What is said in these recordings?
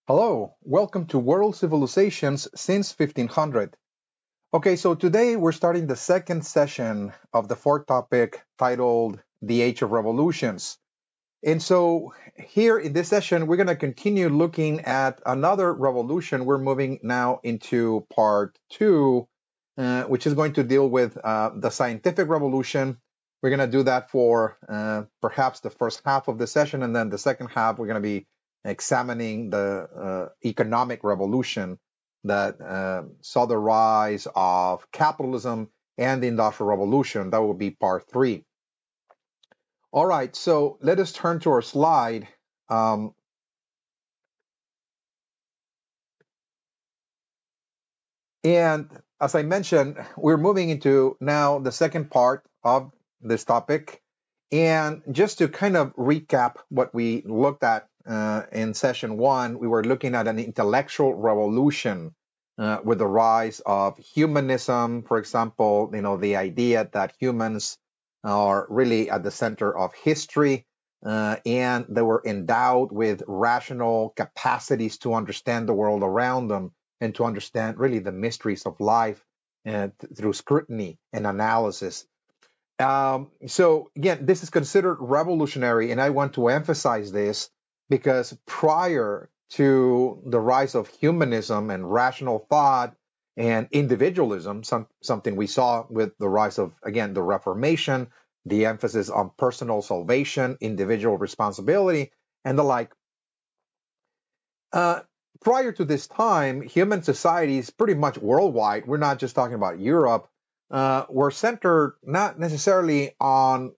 Hello, welcome to World Civilizations since 1500. Okay, so today we're starting the second session of the fourth topic titled The Age of Revolutions. And so here in this session, we're going to continue looking at another revolution. We're moving now into part two, which is going to deal with the scientific revolution. We're going to do that for perhaps the first half of the session, and then the second half, we're going to be examining the economic revolution that saw the rise of capitalism and the industrial revolution. That will be part three. All right, so let us turn to our slide. Um, and as I mentioned, we're moving into now the second part of this topic. And just to kind of recap what we looked at in session one, we were looking at an intellectual revolution with the rise of humanism, for example, the idea that humans are really at the center of history, and they were endowed with rational capacities to understand the world around them and to understand really the mysteries of life through scrutiny and analysis. So again, this is considered revolutionary, and I want to emphasize this because prior to the rise of humanism and rational thought and individualism, something we saw with the rise of, again, the Reformation, the emphasis on personal salvation, individual responsibility, and the like. Uh, Prior to this time, human societies, pretty much worldwide, we're not just talking about Europe, were centered not necessarily on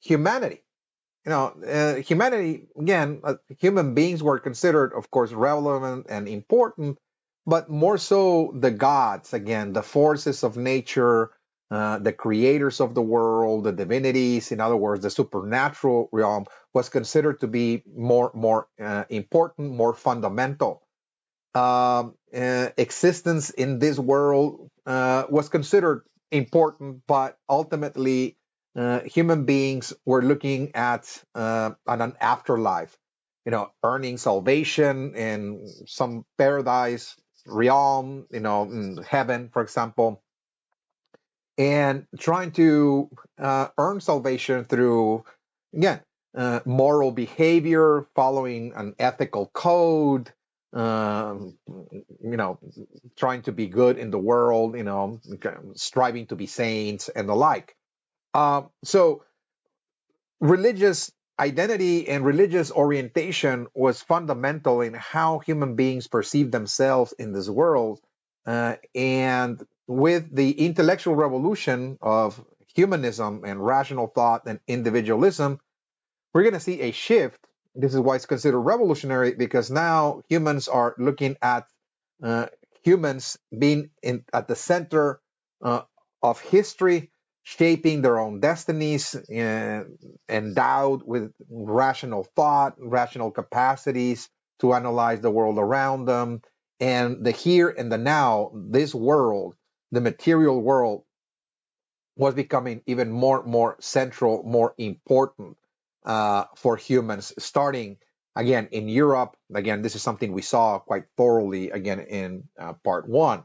humanity. Humanity, again, human beings were considered, of course, relevant and important, but more so the gods, again, the forces of nature, the creators of the world, the divinities, in other words, the supernatural realm was considered to be more important, more fundamental. Existence in this world was considered important, but ultimately, human beings were looking at an afterlife, earning salvation in some paradise realm, in heaven, for example, and trying to earn salvation through, again, moral behavior, following an ethical code, um, trying to be good in the world, striving to be saints and the like. So religious identity and religious orientation was fundamental in how human beings perceive themselves in this world. And with the intellectual revolution of humanism and rational thought and individualism, we're going to see a shift. This is why it's considered revolutionary, because now humans are looking at uh, humans being at the center uh, of history, shaping their own destinies, endowed with rational thought, rational capacities to analyze the world around them. And the here and the now, this world, the material world, was becoming even more central, more important for humans, starting again in Europe. Again, this is something we saw quite thoroughly again in part one.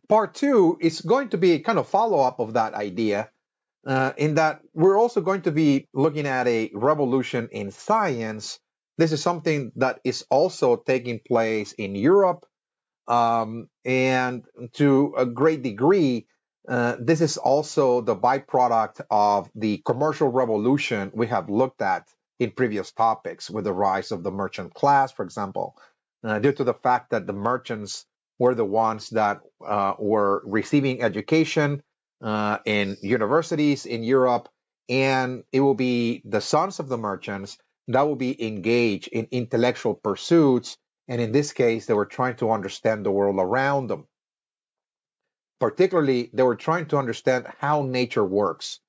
Part two is going to be a kind of follow up of that idea, in that we're also going to be looking at a revolution in science. This is something that is also taking place in Europe, and to a great degree, this is also the byproduct of the commercial revolution we have looked at in previous topics, with the rise of the merchant class, for example, due to the fact that the merchants were the ones that were receiving education in universities in Europe, and it will be the sons of the merchants that will be engaged in intellectual pursuits, and in this case, they were trying to understand the world around them. Particularly, they were trying to understand how nature works,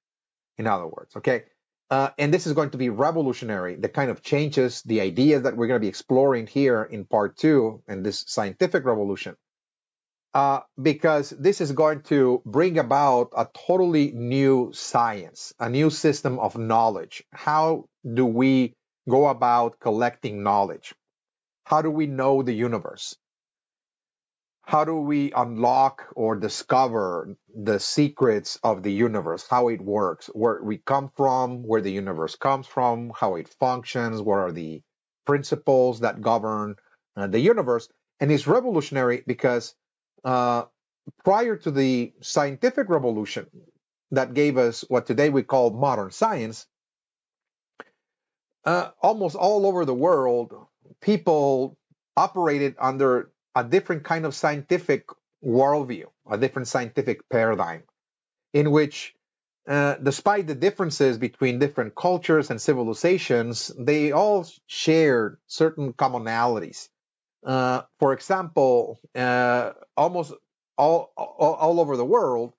in other words, okay? And this is going to be revolutionary, the kind of changes, the ideas that we're going to be exploring here in part two in this scientific revolution. Because this is going to bring about a totally new science, a new system of knowledge. How do we go about collecting knowledge? How do we know the universe? How do we unlock or discover the secrets of the universe, how it works, where we come from, where the universe comes from, how it functions, what are the principles that govern the universe? And it's revolutionary because uh, prior to the scientific revolution that gave us what today we call modern science, almost all over the world, people operated under a different kind of scientific worldview, a different scientific paradigm, in which, despite the differences between different cultures and civilizations, they all shared certain commonalities. For example, almost all over the world,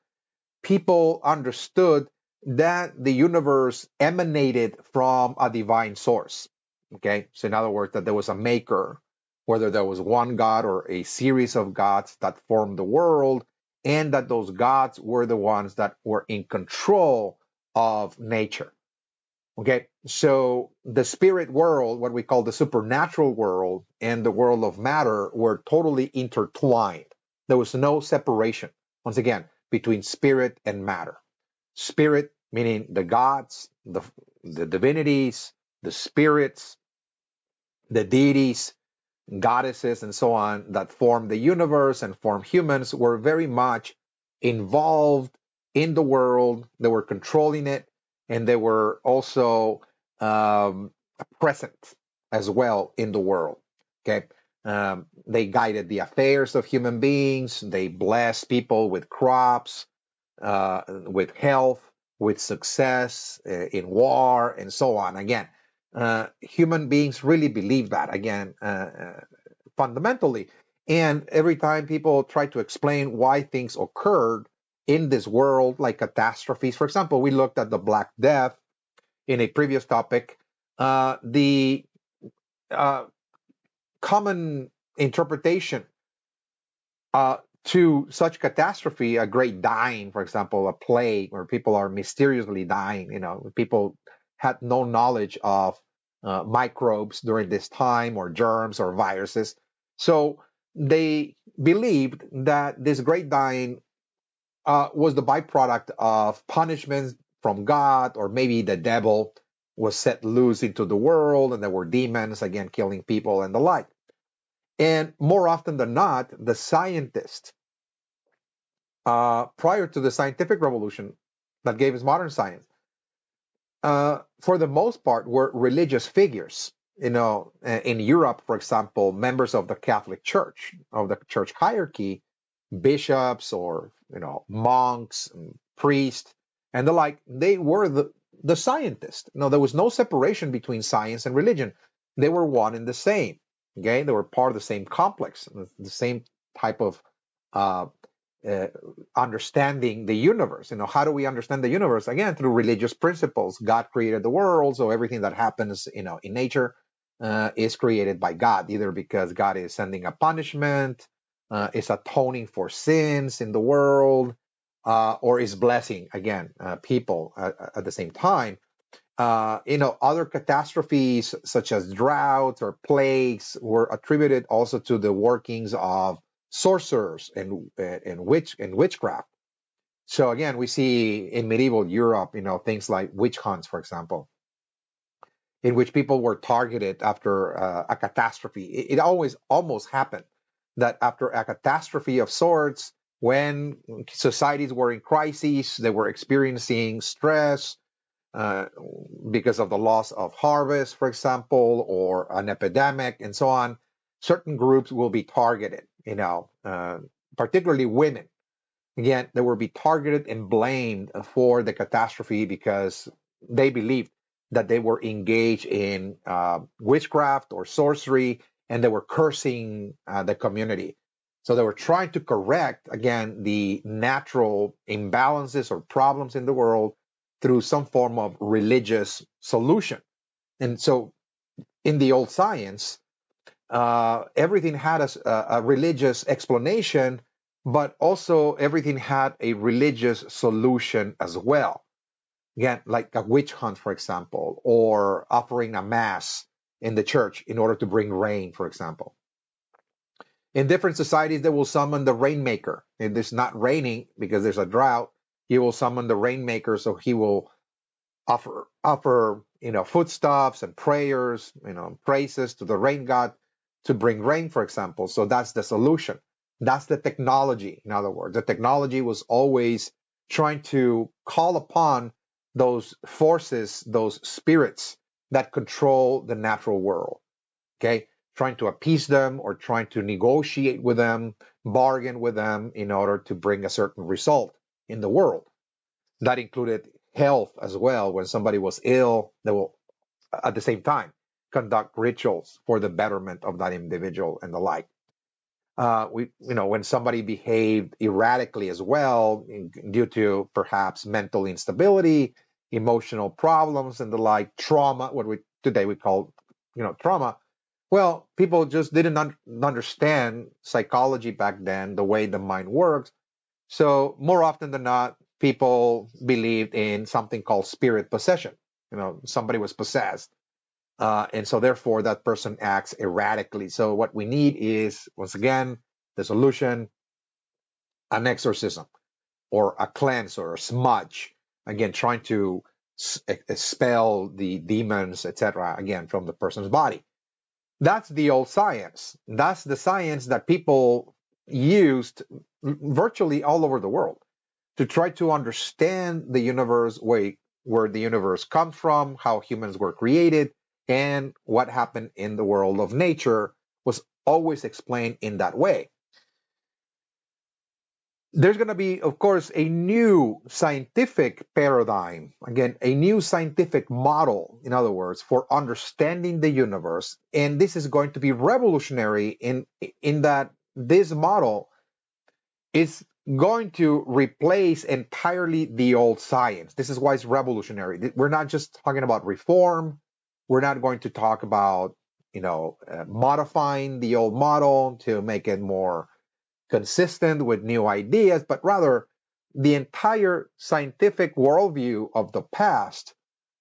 people understood that the universe emanated from a divine source. Okay, so in other words, that there was a maker, whether there was one God or a series of gods that formed the world, and that those gods were the ones that were in control of nature. Okay, so the spirit world, what we call the supernatural world, and the world of matter were totally intertwined. There was no separation, once again, between spirit and matter. Spirit meaning the gods, the divinities, the spirits, the deities, goddesses, and so on that form the universe and form humans were very much involved in the world. They were controlling it, and they were also um, present as well in the world. Okay. They guided the affairs of human beings. They blessed people with crops, with health, with success in war, and so on. Again, human beings really believe that, again, fundamentally. And every time people try to explain why things occurred in this world, like catastrophes, for example, we looked at the Black Death in a previous topic. The uh, common interpretation uh, to such catastrophe, a great dying, for example, a plague where people are mysteriously dying, people had no knowledge of microbes during this time, or germs or viruses. So they believed that this great dying was the byproduct of punishments from God, or maybe the devil was set loose into the world and there were demons, again, killing people and the like. And more often than not, the scientists, prior to the scientific revolution that gave us modern science, for the most part, were religious figures. In Europe, for example, members of the Catholic Church, of the church hierarchy, bishops or monks and priests and the like, they were the scientists. There was no separation between science and religion. They were one and the same. Okay, they were part of the same complex, the same type of uh, uh, understanding the universe. How do we understand the universe? Again, through religious principles. God created the world, so everything that happens, in nature, is created by God, either because God is sending a punishment, is atoning for sins in the world, or is blessing, again, people at the same time. Other catastrophes such as droughts or plagues were attributed also to the workings of sorcerers and witchcraft. So again, we see in medieval Europe, things like witch hunts, for example, in which people were targeted after a catastrophe. It always almost happened that after a catastrophe of sorts, when societies were in crises, they were experiencing stress, uh, because of the loss of harvest, for example, or an epidemic, and so on, certain groups will be targeted, particularly women. Again, they will be targeted and blamed for the catastrophe because they believed that they were engaged in witchcraft or sorcery, and they were cursing the community. So they were trying to correct, again, the natural imbalances or problems in the world through some form of religious solution. And so in the old science, everything had a religious explanation, but also everything had a religious solution as well. Again, like a witch hunt, for example, or offering a mass in the church in order to bring rain, for example. In different societies, they will summon the rainmaker. If it's not raining because there's a drought, he will summon the rainmaker, so he will offer foodstuffs and prayers, praises to the rain god to bring rain, for example. So that's the solution. That's the technology. In other words, the technology was always trying to call upon those forces, those spirits that control the natural world. Okay, trying to appease them or trying to negotiate with them, bargain with them in order to bring a certain result in the world. That included health as well. When somebody was ill, they will at the same time conduct rituals for the betterment of that individual and the like. When somebody behaved erratically as well, due to perhaps mental instability, emotional problems, and the like, trauma, what we today we call, trauma. Well, people just didn't understand psychology back then, the way the mind works. So more often than not, people believed in something called spirit possession. Somebody was possessed. And so therefore that person acts erratically. So what we need is, once again, the solution, an exorcism or a cleanse or a smudge, again, trying to expel the demons, etc., again, from the person's body. That's the old science. That's the science that people used virtually all over the world to try to understand the universe, where the universe comes from, how humans were created, and what happened in the world of nature was always explained in that way. There's going to be, of course, a new scientific paradigm, again, a new scientific model, in other words, for understanding the universe. And this is going to be revolutionary in that this model is going to replace entirely the old science. This is why it's revolutionary. We're not just talking about reform. We're not going to talk about, modifying the old model to make it more consistent with new ideas, but rather the entire scientific worldview of the past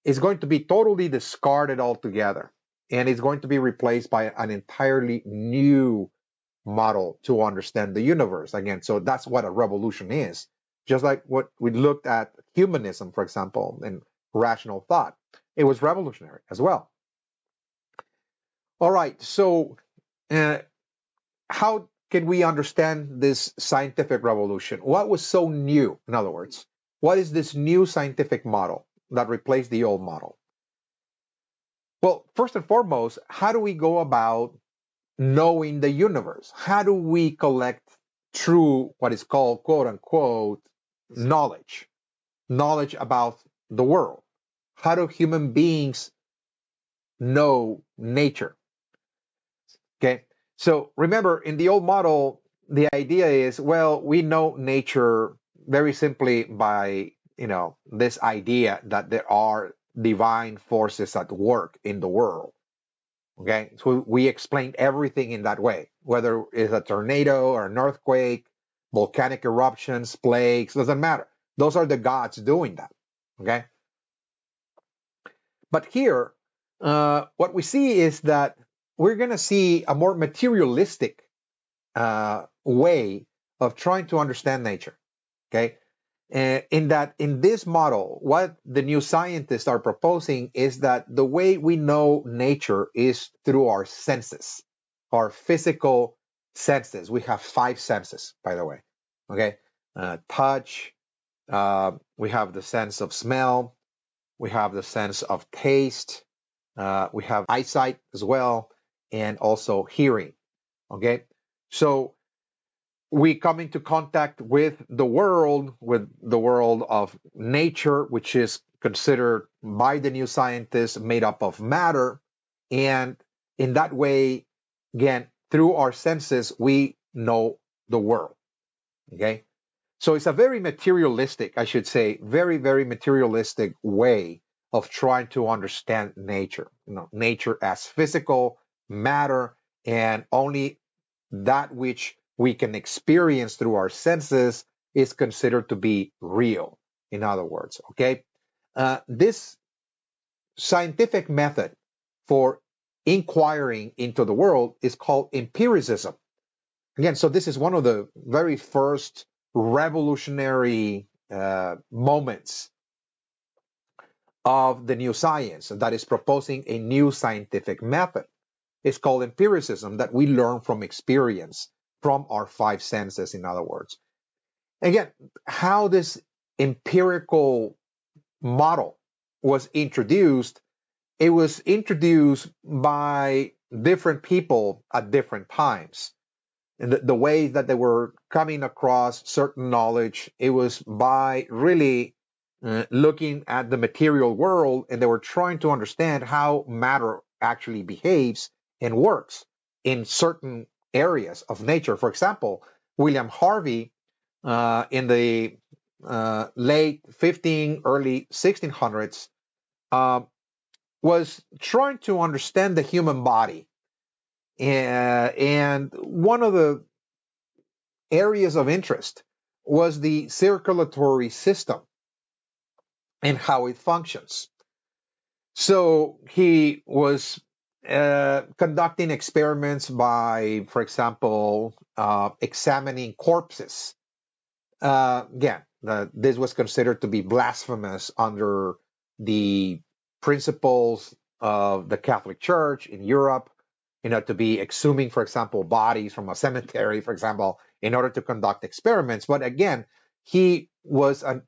is going to be totally discarded altogether. And it's going to be replaced by an entirely new model to understand the universe. Again, so that's what a revolution is. Just like what we looked at humanism, for example, and rational thought. It was revolutionary as well. All right, so how can we understand this scientific revolution? What was so new? In other words, what is this new scientific model that replaced the old model? Well, first and foremost, how do we go about knowing the universe? How do we collect true, what is called, quote unquote, knowledge about the world? How do human beings know nature? Okay, so remember, in the old model, the idea is, well, we know nature very simply by, this idea that there are divine forces at work in the world. Okay, so we explain everything in that way, whether it's a tornado or an earthquake, volcanic eruptions, plagues, doesn't matter. Those are the gods doing that. Okay, but here, what we see is that we're going to see a more materialistic way of trying to understand nature. Okay, in this model, what the new scientists are proposing is that the way we know nature is through our senses, our physical senses. We have 5 senses, by the way. Okay, touch. We have the sense of smell. We have the sense of taste. We have eyesight as well, and also hearing. Okay, so we come into contact with the world of nature, which is considered by the new scientists made up of matter. And in that way, again, through our senses, we know the world. Okay. So it's a very materialistic, I should say, very, very materialistic way of trying to understand nature. Nature as physical matter, and only that which we can experience through our senses is considered to be real, in other words. Okay, this scientific method for inquiring into the world is called empiricism. Again, so this is one of the very first revolutionary moments of the new science that is proposing a new scientific method. It's called empiricism, that we learn from experience, from our five senses, in other words. Again, how this empirical model was introduced, it was introduced by different people at different times. And the way that they were coming across certain knowledge, it was by really looking at the material world, and they were trying to understand how matter actually behaves and works in certain areas of nature. For example, William Harvey in the late 15, early 1600s was trying to understand the human body. And one of the areas of interest was the circulatory system and how it functions. So he was conducting experiments by, for example, examining corpses. Again, this was considered to be blasphemous under the principles of the Catholic Church in Europe, to be exhuming, for example, bodies from a cemetery, for example, in order to conduct experiments. But again, he was an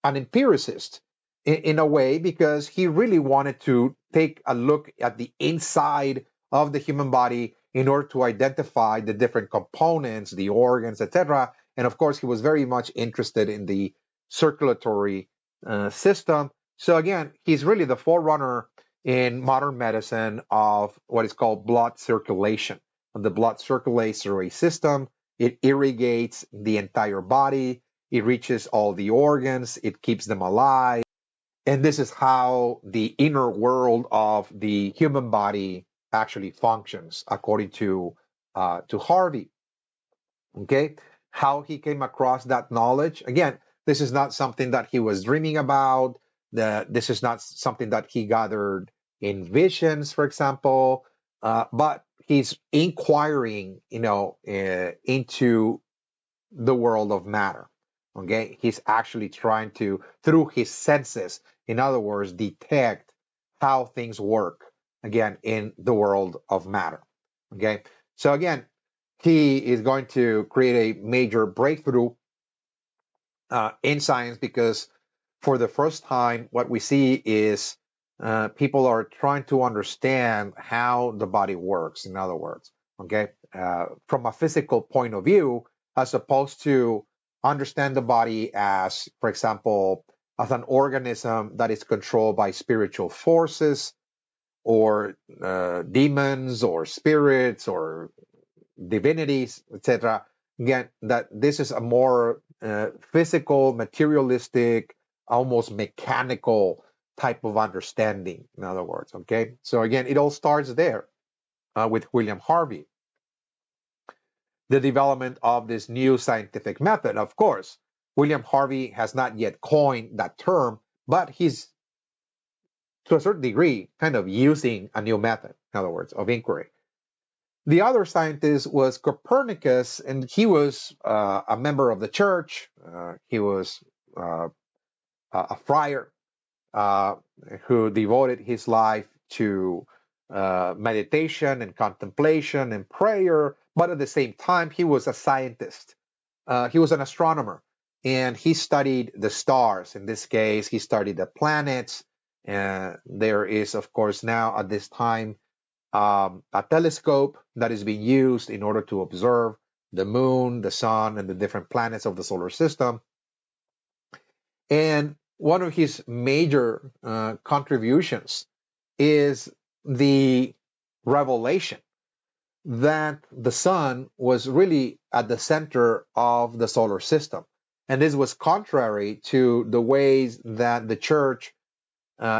empiricist in a way, because he really wanted to take a look at the inside of the human body in order to identify the different components, the organs, etc. And of course, he was very much interested in the circulatory system. So again, he's really the forerunner in modern medicine of what is called blood circulation. The blood circulatory system, it irrigates the entire body, it reaches all the organs, it keeps them alive. And this is how the inner world of the human body actually functions, according to Harvey. Okay, how he came across that knowledge. Again, this is not something that he was dreaming about. This is not something that he gathered in visions, for example. But he's inquiring, into the world of matter. Okay, he's actually trying to, through his senses, in other words, detect how things work again in the world of matter. Okay, so again, he is going to create a major breakthrough in science, because for the first time, what we see is people are trying to understand how the body works, in other words, okay, from a physical point of view, as opposed to understand the body as, for example, as an organism that is controlled by spiritual forces, or demons, or spirits, or divinities, etc. Again, that this is a more physical, materialistic, almost mechanical type of understanding, in other words. Okay, so again, it all starts there with William Harvey, the development of this new scientific method. Of course, William Harvey has not yet coined that term, but he's, to a certain degree, kind of using a new method, in other words, of inquiry. The other scientist was Copernicus, and he was a member of the church. He was a friar who devoted his life to meditation and contemplation and prayer, but at the same time, he was a scientist. He was an astronomer, and he studied the stars. In this case, he studied the planets. There is, of course, now at this time, a telescope that is being used in order to observe the moon, the sun, and the different planets of the solar system. And one of his major contributions is the revelation that the sun was really at the center of the solar system. And this was contrary to the ways that the church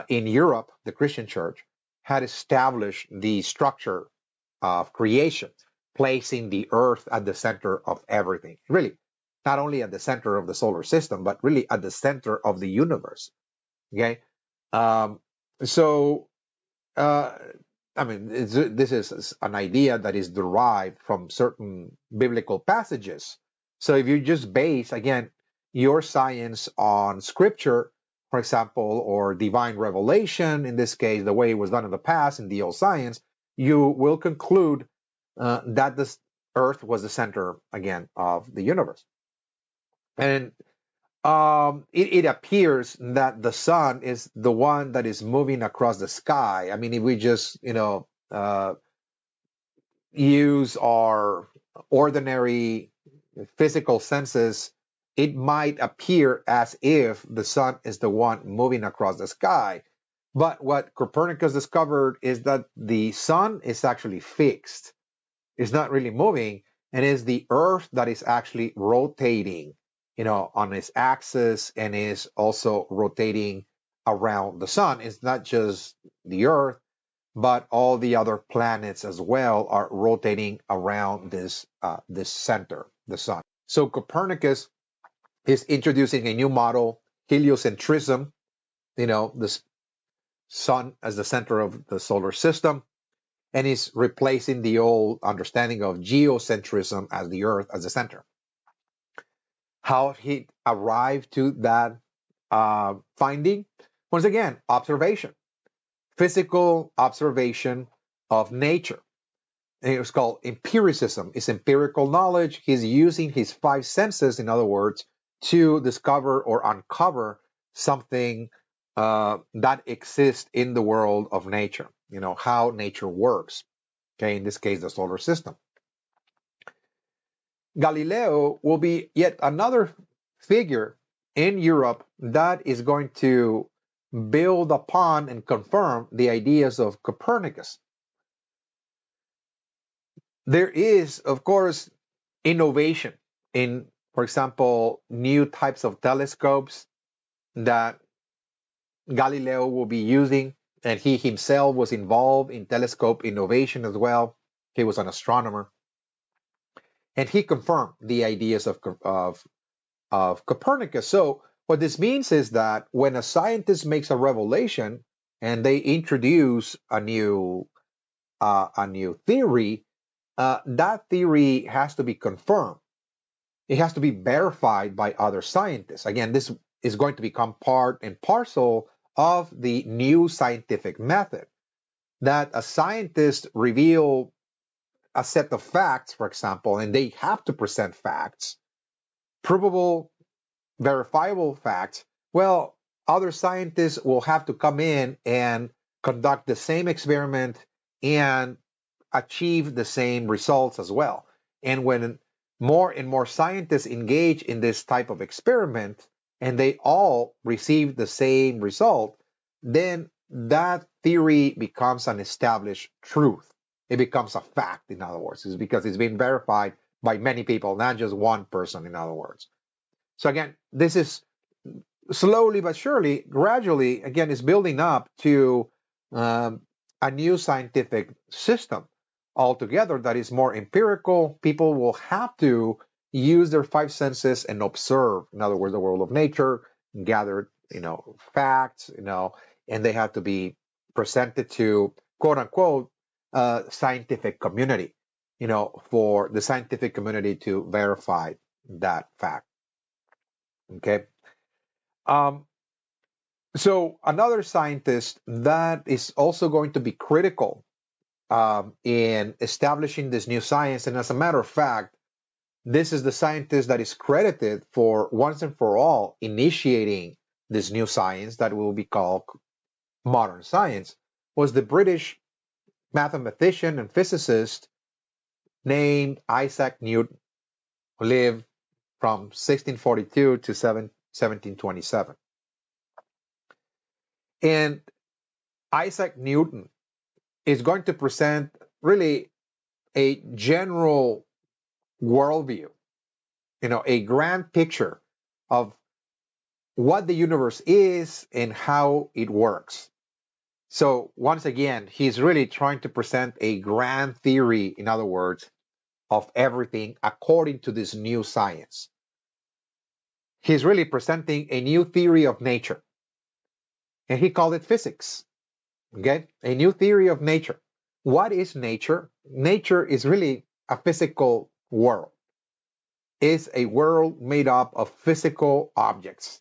in Europe, the Christian church, had established the structure of creation, placing the earth at the center of everything. Really, not only at the center of the solar system, but really at the center of the universe. Okay, so I mean, this is an idea that is derived from certain biblical passages. So if you just base, again, your science on scripture, for example, or divine revelation, in this case, the way it was done in the past in the old science, you will conclude that this earth was the center, again, of the universe. And it appears that the sun is the one that is moving across the sky. I mean, if we just, use our ordinary physical senses, it might appear as if the sun is the one moving across the sky. But what Copernicus discovered is that the sun is actually fixed. It's not really moving, and it's the earth that is actually rotating, on its axis, and is also rotating around the sun. It's not just the earth, but all the other planets as well are rotating around this center, the sun. So Copernicus is introducing a new model, heliocentrism, the sun as the center of the solar system, and is replacing the old understanding of geocentrism as the earth as the center. How he arrived to that finding? Once again, observation, physical observation of nature. And it was called empiricism. It's empirical knowledge. He's using his five senses, in other words, to discover or uncover something that exists in the world of nature, how nature works. Okay, in this case, the solar system. Galileo will be yet another figure in Europe that is going to build upon and confirm the ideas of Copernicus. There is, of course, innovation in, for example, new types of telescopes that Galileo will be using, and he himself was involved in telescope innovation as well. He was an astronomer, and he confirmed the ideas of Copernicus. So what this means is that when a scientist makes a revelation and they introduce a new theory, that theory has to be confirmed. It has to be verified by other scientists. Again, this is going to become part and parcel of the new scientific method, that a scientist reveal a set of facts, for example, and they have to present facts, provable, verifiable facts. Well, other scientists will have to come in and conduct the same experiment and achieve the same results as well. And when more and more scientists engage in this type of experiment and they all receive the same result, then that theory becomes an established truth. It becomes a fact, in other words. It's because it's been verified by many people, not just one person, in other words. So again, this is slowly but surely, gradually, again, is building up to a new scientific system altogether that is more empirical. People will have to use their five senses and observe, in other words, the world of nature, gather, facts, and they have to be presented to, quote unquote, scientific community, for the scientific community to verify that fact. Okay. So another scientist that is also going to be critical in establishing this new science, and as a matter of fact, this is the scientist that is credited for once and for all initiating this new science that will be called modern science, was the British mathematician and physicist named Isaac Newton, who lived from 1642 to 1727. And Isaac Newton is going to present really a general worldview, a grand picture of what the universe is and how it works. So once again, he's really trying to present a grand theory, in other words, of everything according to this new science. He's really presenting a new theory of nature, and he called it physics. Okay, a new theory of nature. What is nature? Nature is really a physical world. It's a world made up of physical objects.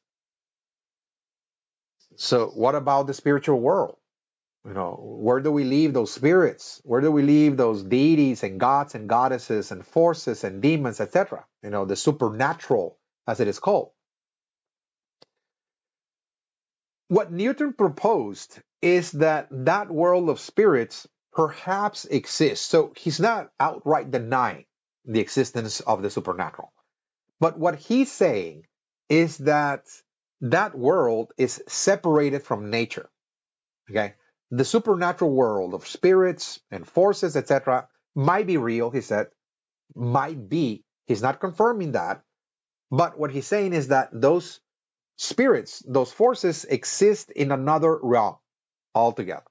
So what about the spiritual world? Where do we leave those spirits? Where do we leave those deities and gods and goddesses and forces and demons, etc.? The supernatural, as it is called. What Newton proposed is that that world of spirits perhaps exists. So he's not outright denying the existence of the supernatural. But what he's saying is that that world is separated from nature. Okay? The supernatural world of spirits and forces, etc., might be real, he said, might be. He's not confirming that. But what he's saying is that those spirits, those forces exist in another realm altogether.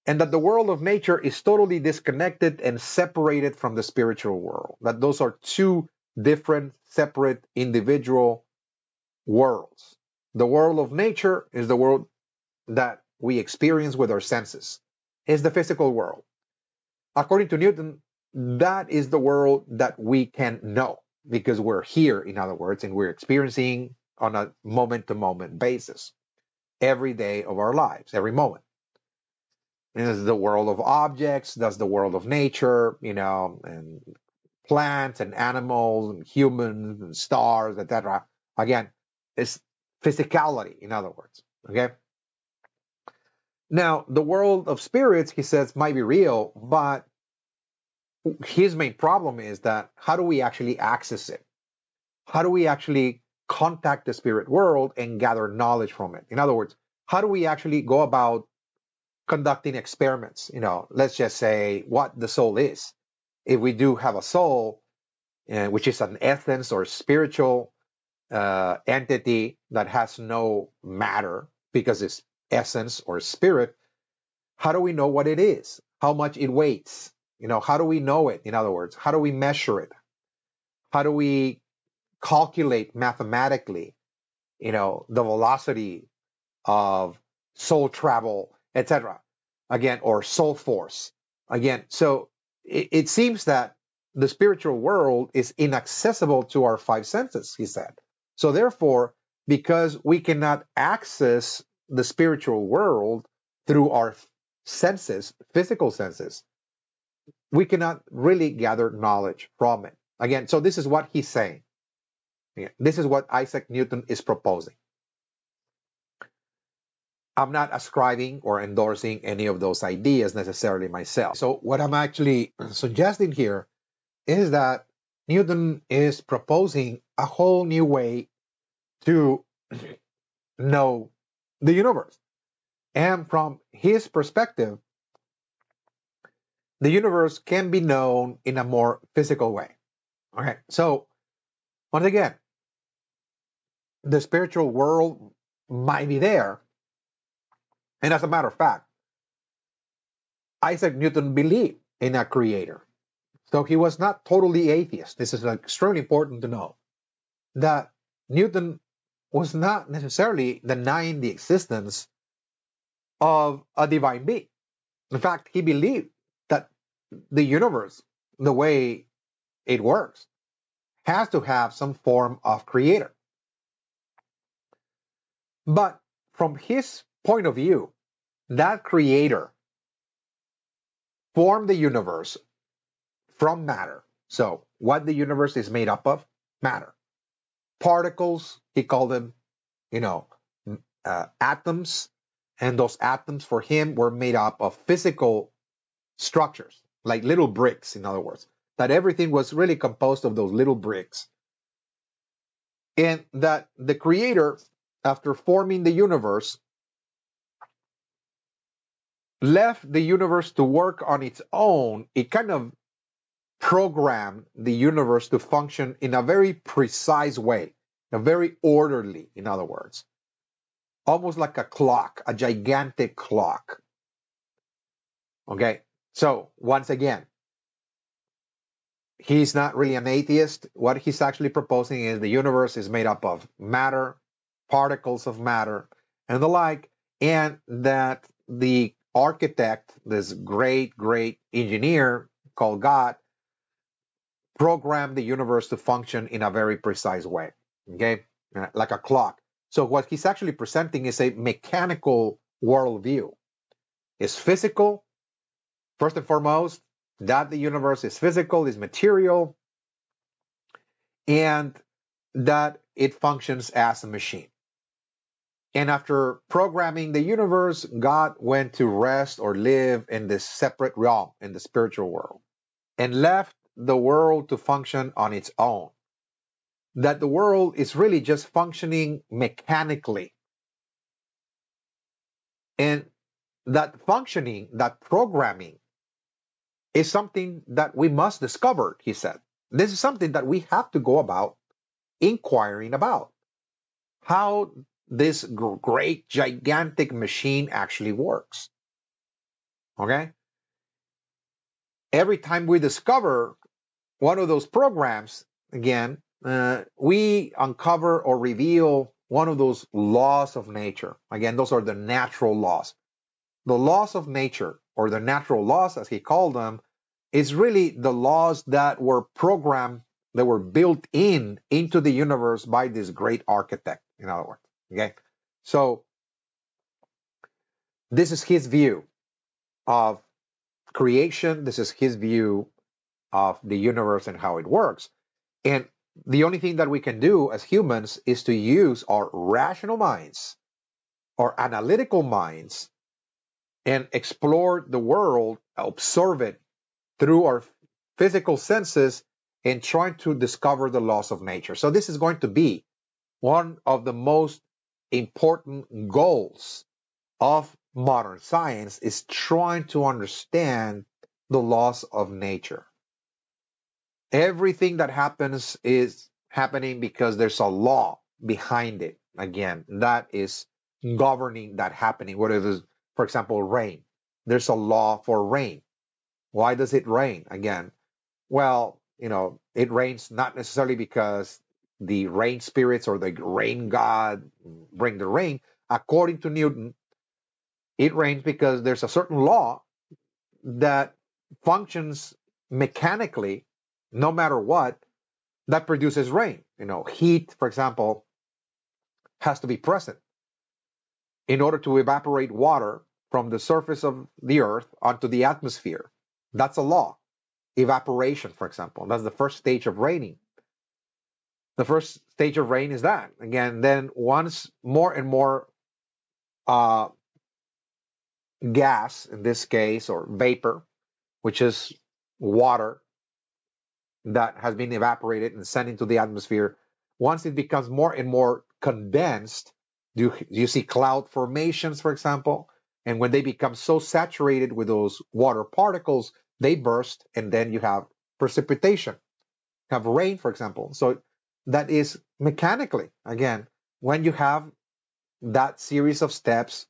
And that the world of nature is totally disconnected and separated from the spiritual world. That those are two different, separate, individual worlds. The world of nature is the world that we experience with our senses, is the physical world. According to Newton, that is the world that we can know because we're here, in other words, and we're experiencing on a moment to moment basis every day of our lives, every moment. And this is the world of objects, that's the world of nature, and plants and animals and humans and stars, etc. Again, it's physicality, in other words. Okay. Now, the world of spirits, he says, might be real, but his main problem is that how do we actually access it? How do we actually contact the spirit world and gather knowledge from it? In other words, how do we actually go about conducting experiments? Let's just say what the soul is. If we do have a soul, which is an essence or spiritual entity that has no matter because it's essence or spirit, how do we know what it is? How much it weighs? How do we know it? In other words, how do we measure it? How do we calculate mathematically, the velocity of soul travel, etc. Again, or soul force. Again, so it seems that the spiritual world is inaccessible to our five senses, he said. So therefore, because we cannot access the spiritual world through our senses, physical senses, we cannot really gather knowledge from it. Again, so this is what he's saying. This is what Isaac Newton is proposing. I'm not ascribing or endorsing any of those ideas necessarily myself. So what I'm actually suggesting here is that Newton is proposing a whole new way to know the universe. And from his perspective, the universe can be known in a more physical way. Okay, so once again, the spiritual world might be there. And as a matter of fact, Isaac Newton believed in a creator. So he was not totally atheist. This is extremely important to know that Newton was not necessarily denying the existence of a divine being. In fact, he believed that the universe, the way it works, has to have some form of creator. But from his point of view, that creator formed the universe from matter. So what the universe is made up of? Matter. Particles, he called them, atoms. And those atoms for him were made up of physical structures, like little bricks, in other words. That everything was really composed of those little bricks. And that the creator, after forming the universe, left the universe to work on its own. It kind of programmed the universe to function in a very precise way, a very orderly, in other words, almost like a clock, a gigantic clock. Okay, so once again, he's not really an atheist. What he's actually proposing is the universe is made up of matter, particles of matter, and the like, and that the architect, this great, great engineer called God, programmed the universe to function in a very precise way, okay, like a clock. So what he's actually presenting is a mechanical worldview. It's physical, first and foremost, that the universe is physical, is material, and that it functions as a machine. And after programming the universe, God went to rest or live in this separate realm, in the spiritual world, and left the world to function on its own. That the world is really just functioning mechanically. And that functioning, that programming, is something that we must discover, he said. This is something that we have to go about inquiring about. How this great, gigantic machine actually works. Okay? Every time we discover one of those programs, again, we uncover or reveal one of those laws of nature. Again, those are the natural laws. The laws of nature, or the natural laws as he called them, is really the laws that were programmed, that were built into the universe by this great architect, in other words. Okay? So this is his view of creation. This is his view of the universe and how it works. And the only thing that we can do as humans is to use our rational minds, our analytical minds, and explore the world, observe it through our physical senses, and trying to discover the laws of nature. So this is going to be one of the most important goals of modern science, is trying to understand the laws of nature. Everything that happens is happening because there's a law behind it. Again, that is governing that happening. What is, for example, rain? There's a law for rain. Why does it rain? Again, well, it rains not necessarily because the rain spirits or the rain god bring the rain. According to Newton, it rains because there's a certain law that functions mechanically, no matter what, that produces rain. Heat, for example, has to be present in order to evaporate water from the surface of the earth onto the atmosphere. That's a law. Evaporation, for example, that's the first stage of raining. The first stage of rain is that. Again, then once more and more uh, gas, in this case, or vapor, which is water that has been evaporated and sent into the atmosphere, once it becomes more and more condensed, you see cloud formations, for example, and when they become so saturated with those water particles, they burst, and then you have precipitation, you have rain, for example. So that is mechanically, again, when you have that series of steps,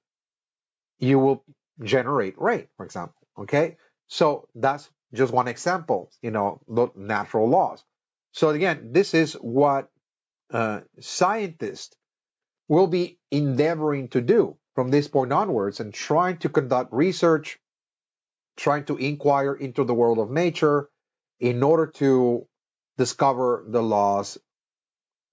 you will generate rain, for example. Okay, so that's just one example, the natural laws. So again, this is what scientists will be endeavoring to do from this point onwards, and trying to conduct research, trying to inquire into the world of nature in order to discover the laws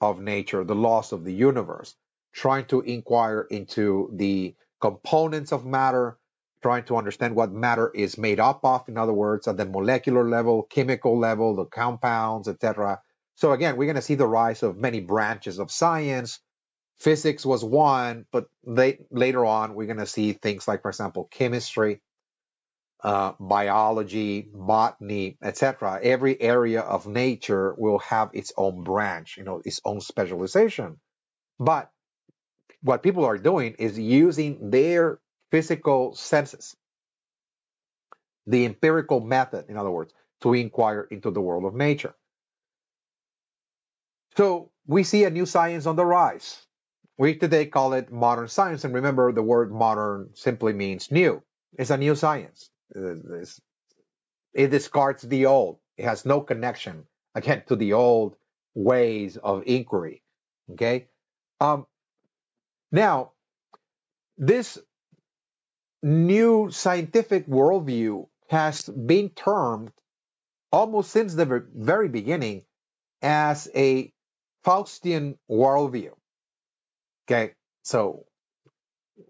of nature, the laws of the universe, trying to inquire into the components of matter, trying to understand what matter is made up of, in other words, at the molecular level, chemical level, the compounds, etc. So again, we're going to see the rise of many branches of science. Physics was one, but later on, we're going to see things like, for example, chemistry, biology, botany, etc. Every area of nature will have its own branch, its own specialization. But what people are doing is using their physical senses, the empirical method, in other words, to inquire into the world of nature. So we see a new science on the rise. We today call it modern science. And remember, the word modern simply means new. It's a new science. It discards the old. It has no connection, again, to the old ways of inquiry. Okay. Now, this new scientific worldview has been termed almost since the very beginning as a Faustian worldview. Okay, so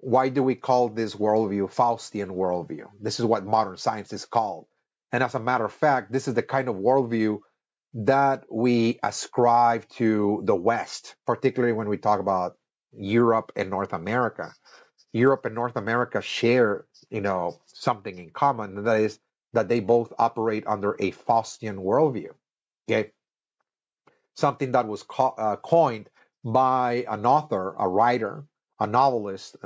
why do we call this worldview Faustian worldview? This is what modern science is called. And as a matter of fact, this is the kind of worldview that we ascribe to the West, particularly when we talk about Europe and North America. Europe and North America share, something in common, and that is that they both operate under a Faustian worldview. Okay, something that was coined by an author, a writer, a novelist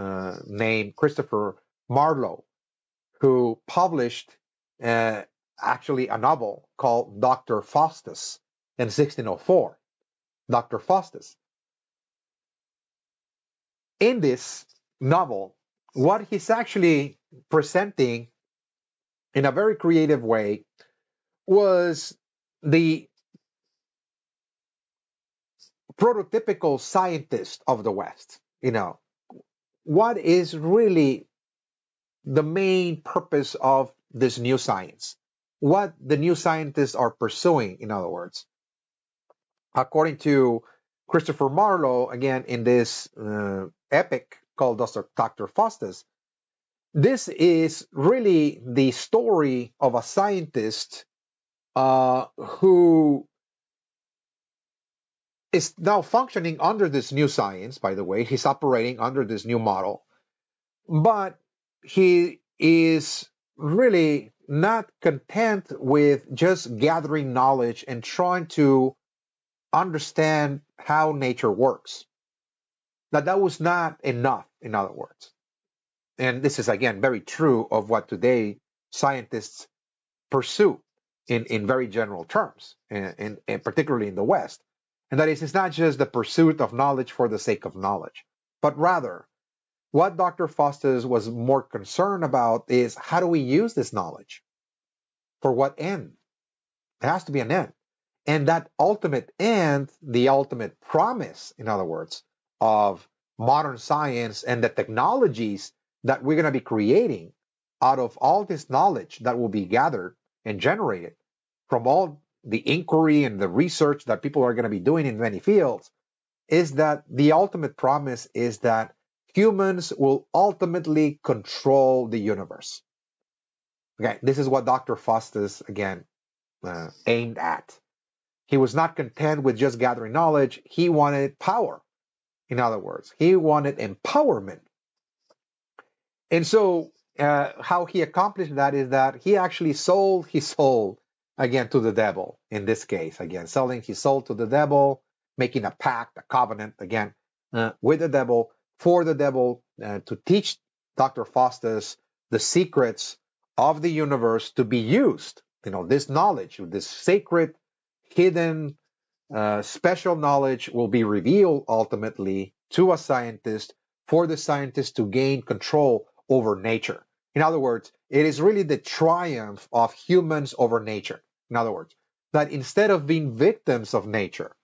named Christopher Marlowe, who published uh, actually a novel called Dr. Faustus in 1604. Dr. Faustus. In this novel, what he's actually presenting in a very creative way was the prototypical scientist of the West. What is really the main purpose of this new science? What the new scientists are pursuing, in other words. According to Christopher Marlowe, again, in this epic called Dr. Faustus, this is really the story of a scientist who is now functioning under this new science, by the way. He's operating under this new model, but he is really not content with just gathering knowledge and trying to understand how nature works. That was not enough, in other words. And this is, again, very true of what today scientists pursue in very general terms, and particularly in the West. And that is, it's not just the pursuit of knowledge for the sake of knowledge, but rather what Dr. Faustus was more concerned about is how do we use this knowledge? For what end? There has to be an end. And that ultimate end, the ultimate promise, in other words, of modern science and the technologies that we're going to be creating out of all this knowledge that will be gathered and generated from all the inquiry and the research that people are going to be doing in many fields, is that the ultimate promise is that humans will ultimately control the universe. Okay, this is what Dr. Faustus, again, aimed at. He was not content with just gathering knowledge. He wanted power. In other words, he wanted empowerment. And so, how he accomplished that is that he actually sold his soul again to the devil. In this case, again, selling his soul to the devil, making a pact, a covenant, again, with the devil, for the devil to teach Dr. Faustus the secrets of the universe to be used. This knowledge, this sacred, hidden, special knowledge will be revealed ultimately to a scientist for the scientist to gain control over nature. In other words, it is really the triumph of humans over nature. In other words, that instead of being victims of nature,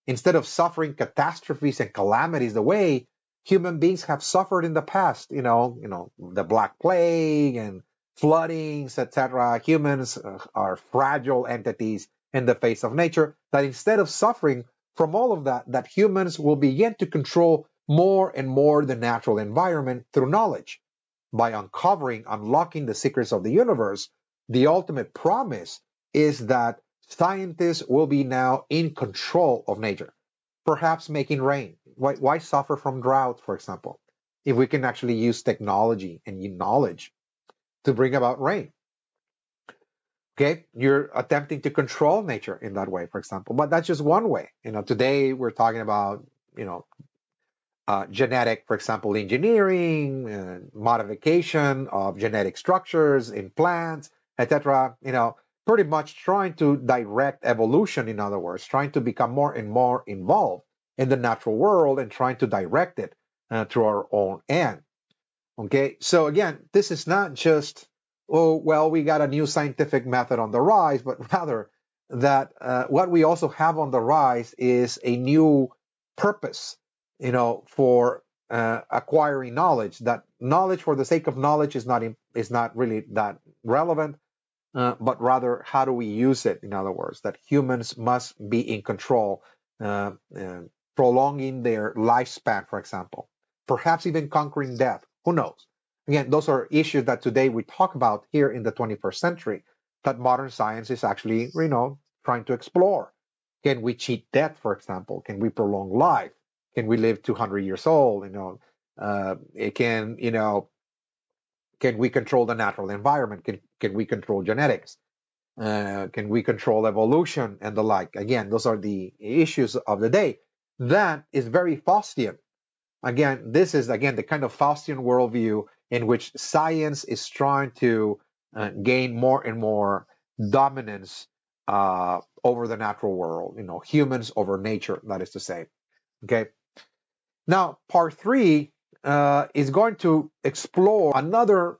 instead of suffering catastrophes and calamities the way human beings have suffered in the past, the Black Plague and floodings, etc. Humans are fragile entities in the face of nature, that instead of suffering from all of that, that humans will begin to control more and more the natural environment through knowledge. By unlocking the secrets of the universe, the ultimate promise is that scientists will be now in control of nature, perhaps making rain. Why suffer from drought, for example, if we can actually use technology and knowledge to bring about rain? Okay, you're attempting to control nature in that way, for example, but that's just one way. Today we're talking about, genetic, for example, engineering, modification of genetic structures in plants, etc. Pretty much trying to direct evolution, in other words, trying to become more and more involved in the natural world and trying to direct it to our own end. Okay, so again, this is not just, oh, well, we got a new scientific method on the rise, but rather that what we also have on the rise is a new purpose, for acquiring knowledge. That knowledge for the sake of knowledge is not really that relevant, but rather how do we use it? In other words, that humans must be in control, uh, uh, prolonging their lifespan, for example, perhaps even conquering death. Who knows? Again, those are issues that today we talk about here in the 21st century that modern science is actually, trying to explore. Can we cheat death, for example? Can we prolong life? Can we live 200 years old? It can, can we control the natural environment? Can we control genetics? Can we control evolution and the like? Again, those are the issues of the day. That is very Faustian. Again, this is again the kind of Faustian worldview in which science is trying to gain more and more dominance over the natural world. Humans over nature. That is to say. Okay. Now, part three is going to explore another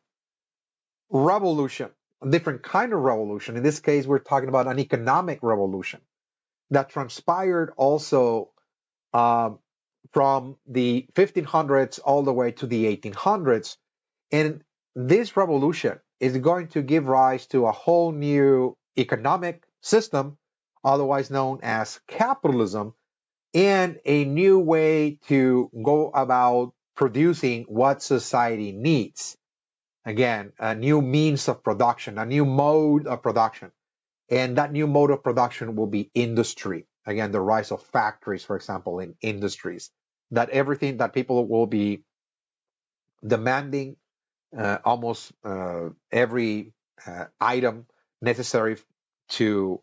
revolution, a different kind of revolution. In this case, we're talking about an economic revolution that transpired also um, from the 1500s all the way to the 1800s. And this revolution is going to give rise to a whole new economic system, otherwise known as capitalism, and a new way to go about producing what society needs. Again, a new means of production, a new mode of production. And that new mode of production will be industry. Again, the rise of factories, for example, in industries, that everything that people will be demanding, almost every item necessary to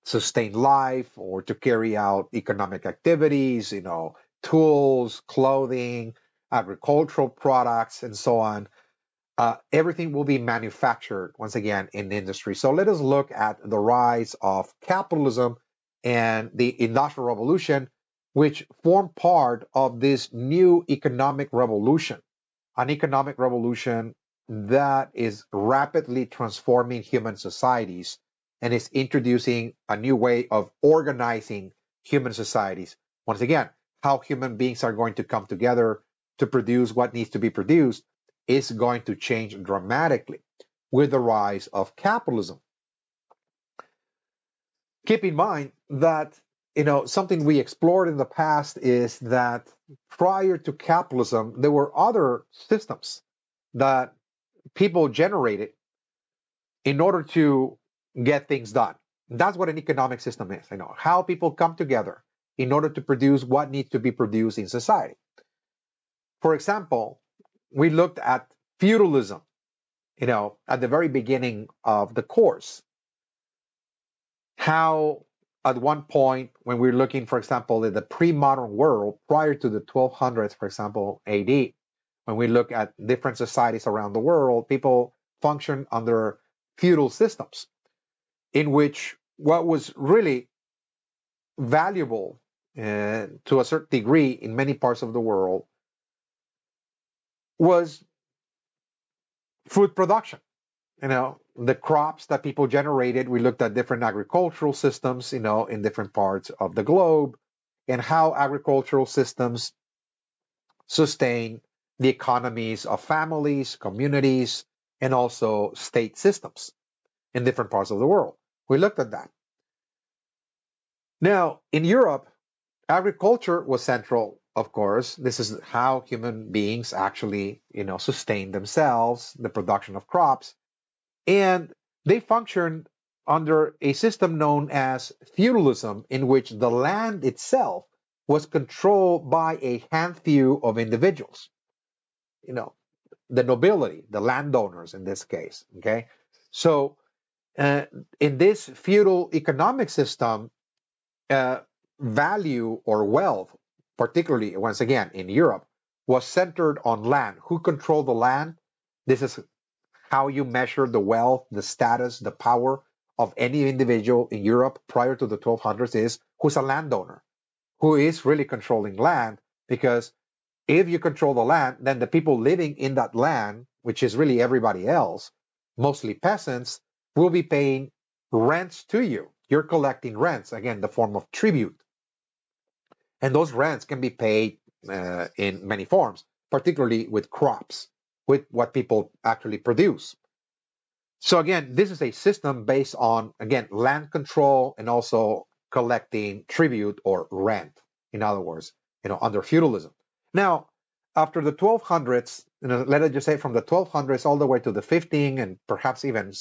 sustain life or to carry out economic activities, tools, clothing, agricultural products, and so on. Everything will be manufactured once again in industry. So let us look at the rise of capitalism and the Industrial Revolution, which form part of this new economic revolution, an economic revolution that is rapidly transforming human societies and is introducing a new way of organizing human societies. Once again, how human beings are going to come together to produce what needs to be produced is going to change dramatically with the rise of capitalism. Keep in mind that something we explored in the past is that prior to capitalism there were other systems that people generated in order to get things done. That's what an economic system is, how people come together in order to produce what needs to be produced in society. For example, we looked at feudalism, at the very beginning of the course, how at one point when we're looking, for example, in the pre-modern world prior to the 1200s, for example, AD, when we look at different societies around the world, people function under feudal systems in which what was really valuable to a certain degree in many parts of the world was food production. The crops that people generated. We looked at different agricultural systems, in different parts of the globe, and how agricultural systems sustain the economies of families, communities, and also state systems in different parts of the world. We looked at that. Now, in Europe, agriculture was central, of course. This is how human beings actually, sustain themselves, the production of crops. And they functioned under a system known as feudalism, in which the land itself was controlled by a handful of individuals, the nobility, the landowners in this case. Okay. So, in this feudal economic system, uh, value or wealth, particularly once again in Europe, was centered on land. Who controlled the land? This is how you measure the wealth, the status, the power of any individual in Europe prior to the 1200s is who's a landowner, who is really controlling land. Because if you control the land, then the people living in that land, which is really everybody else, mostly peasants, will be paying rents to you. You're collecting rents, again, the form of tribute. And those rents can be paid, in many forms, particularly with crops, with what people actually produce. So again, this is a system based on, again, land control and also collecting tribute or rent. In other words, under feudalism. Now, after the 1200s, let us just say from the 1200s all the way to the 15 and perhaps even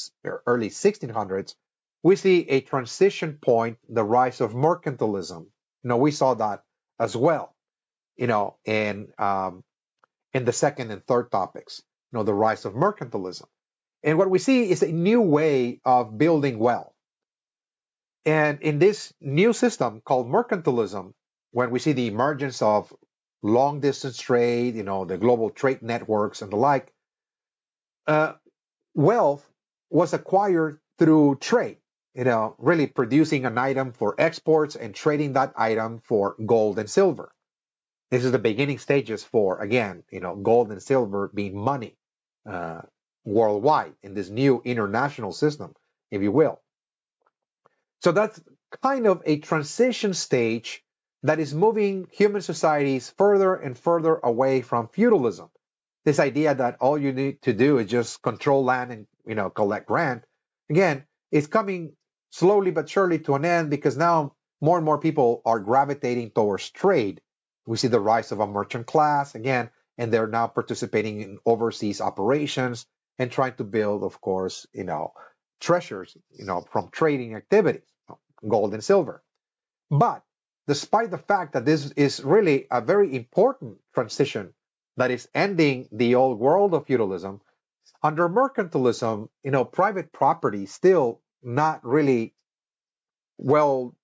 early 1600s, we see a transition point, the rise of mercantilism. We saw that as well, in the second and third topics, the rise of mercantilism. And what we see is a new way of building wealth. And in this new system called mercantilism, when we see the emergence of long distance trade, the global trade networks and the like, wealth was acquired through trade, really producing an item for exports and trading that item for gold and silver. This is the beginning stages for, again, gold and silver being money worldwide in this new international system, if you will. So that's kind of a transition stage that is moving human societies further and further away from feudalism. This idea that all you need to do is just control land and collect rent, again, is coming slowly but surely to an end because now more and more people are gravitating towards trade. We see the rise of a merchant class again, and they're now participating in overseas operations and trying to build, of course, treasures, from trading activities, gold and silver. But despite the fact that this is really a very important transition that is ending the old world of feudalism, under mercantilism, private property still not really well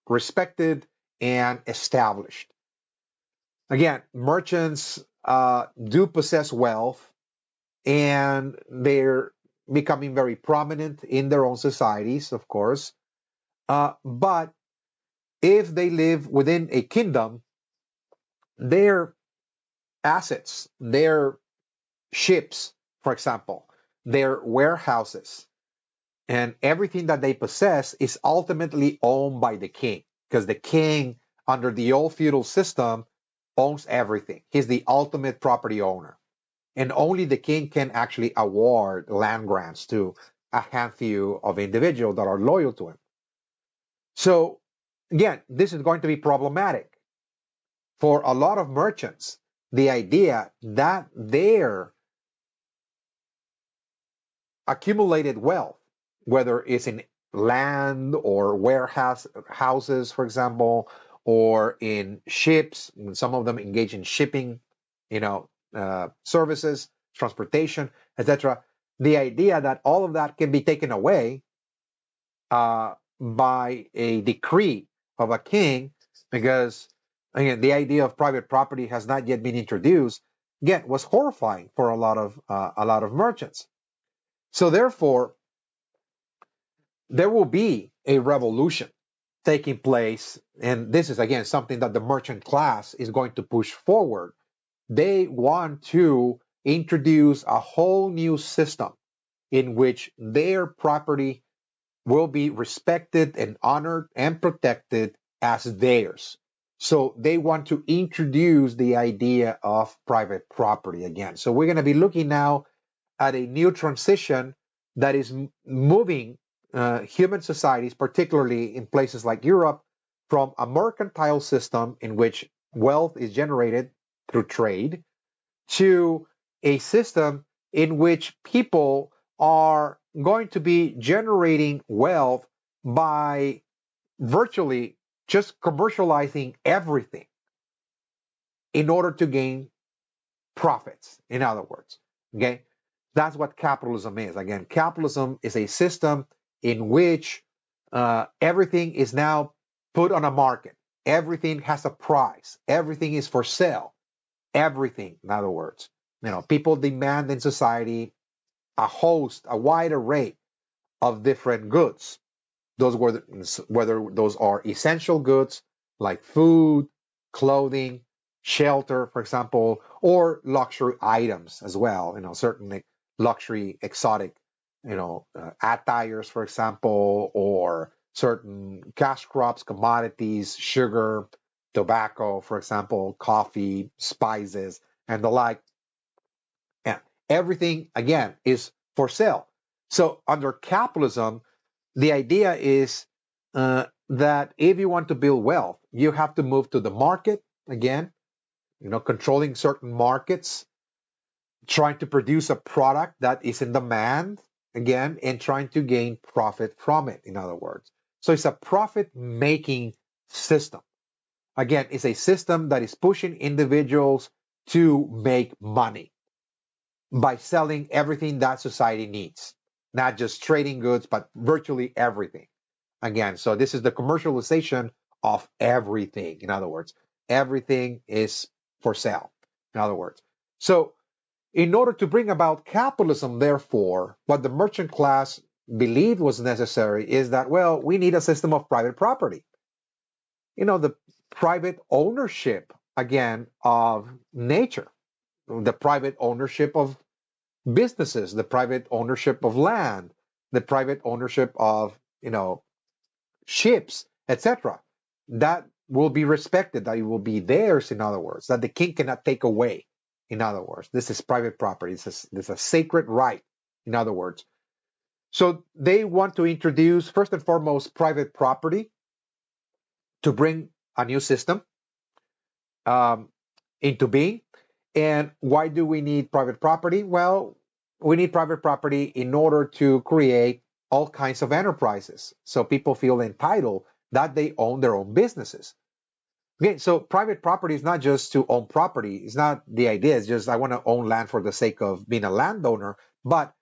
respected and established. Again, merchants do possess wealth and they're becoming very prominent in their own societies, of course. But if they live within a kingdom, their assets, their ships, for example, their warehouses, and everything that they possess is ultimately owned by the king because the king, under the old feudal system, owns everything. He's the ultimate property owner. And only the king can actually award land grants to a handful of individuals that are loyal to him. So, again, this is going to be problematic for a lot of merchants. The idea that their accumulated wealth, whether it's in land or houses, for example, or in ships, some of them engage in shipping, services, transportation, etc. The idea that all of that can be taken away by a decree of a king, because again, the idea of private property has not yet been introduced, again, was horrifying for a lot of merchants. So therefore, there will be a revolution taking place, and this is again something that the merchant class is going to push forward. They want to introduce a whole new system in which their property will be respected and honored and protected as theirs. So they want to introduce the idea of private property again. So we're going to be looking now at a new transition that is moving human societies, particularly in places like Europe, from a mercantile system in which wealth is generated through trade to a system in which people are going to be generating wealth by virtually just commercializing everything in order to gain profits, in other words. Okay? That's what capitalism is. Again, capitalism is a system in which everything is now put on a market. Everything has a price. Everything is for sale. Everything, in other words. People demand in society a wide array of different goods. Whether those are essential goods like food, clothing, shelter, for example, or luxury items as well. Certainly luxury, exotic, attires, for example, or certain cash crops, commodities, sugar, tobacco, for example, coffee, spices, and the like. And everything, again, is for sale. So under capitalism, the idea is that if you want to build wealth, you have to move to the market again, controlling certain markets, trying to produce a product that is in demand again, and trying to gain profit from it, in other words. So it's a profit making system. Again, it's a system that is pushing individuals to make money by selling everything that society needs, not just trading goods, but virtually everything. Again, so this is the commercialization of everything. In other words, everything is for sale. In other words, so in order to bring about capitalism, therefore, what the merchant class believed was necessary is that, well, we need a system of private property. The private ownership, again, of nature, the private ownership of businesses, the private ownership of land, the private ownership of, ships, etc. That will be respected, that it will be theirs, in other words, that the king cannot take away. In other words, this is private property. This is a sacred right, in other words. So they want to introduce, first and foremost, private property to bring a new system um, into being. And why do we need private property? Well, we need private property in order to create all kinds of enterprises. So people feel entitled that they own their own businesses. Okay, so private property is not just to own property. It's not the idea. It's just I want to own land for the sake of being a landowner, but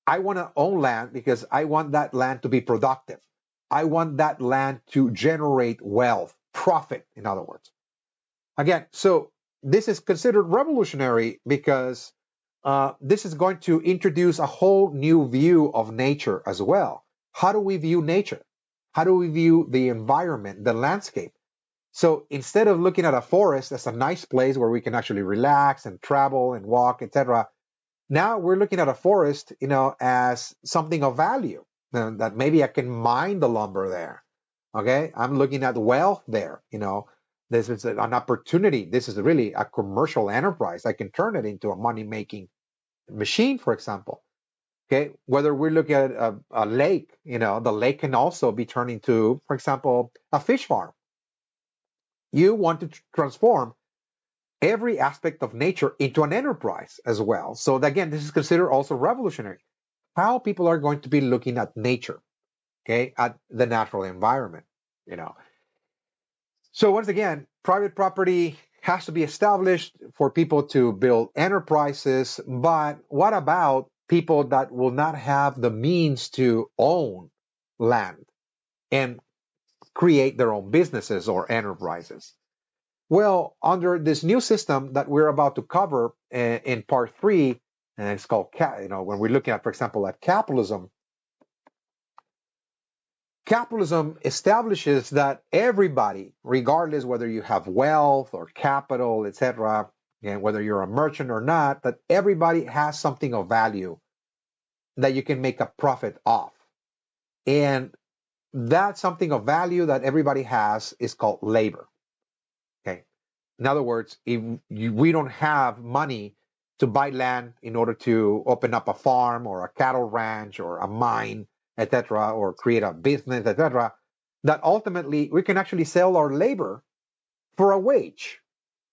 I want to own land because I want that land to be productive. I want that land to generate wealth, profit, in other words. Again, so this is considered revolutionary because this is going to introduce a whole new view of nature as well. How do we view nature? How do we view the environment, the landscape? So instead of looking at a forest as a nice place where we can actually relax and travel and walk, etc., now we're looking at a forest, as something of value that maybe I can mine the lumber there. Okay, I'm looking at wealth there. This is an opportunity. This is really a commercial enterprise. I can turn it into a money-making machine, for example. Okay, whether we're looking at a lake, the lake can also be turned into, for example, a fish farm. You want to transform every aspect of nature into an enterprise as well. So again, this is considered also revolutionary. How people are going to be looking at nature, okay, at the natural environment, you know. So once again, private property has to be established for people to build enterprises, but what about people that will not have the means to own land and create their own businesses or enterprises? Well, under this new system that we're about to cover in part three, and it's called, when we're looking at, for example, at capitalism, capitalism establishes that everybody, regardless whether you have wealth or capital, etc., and whether you're a merchant or not, that everybody has something of value that you can make a profit off. And that something of value that everybody has is called labor. Okay. In other words, if we don't have money to buy land in order to open up a farm or a cattle ranch or a mine, etc., or create a business, etc., that ultimately we can actually sell our labor for a wage.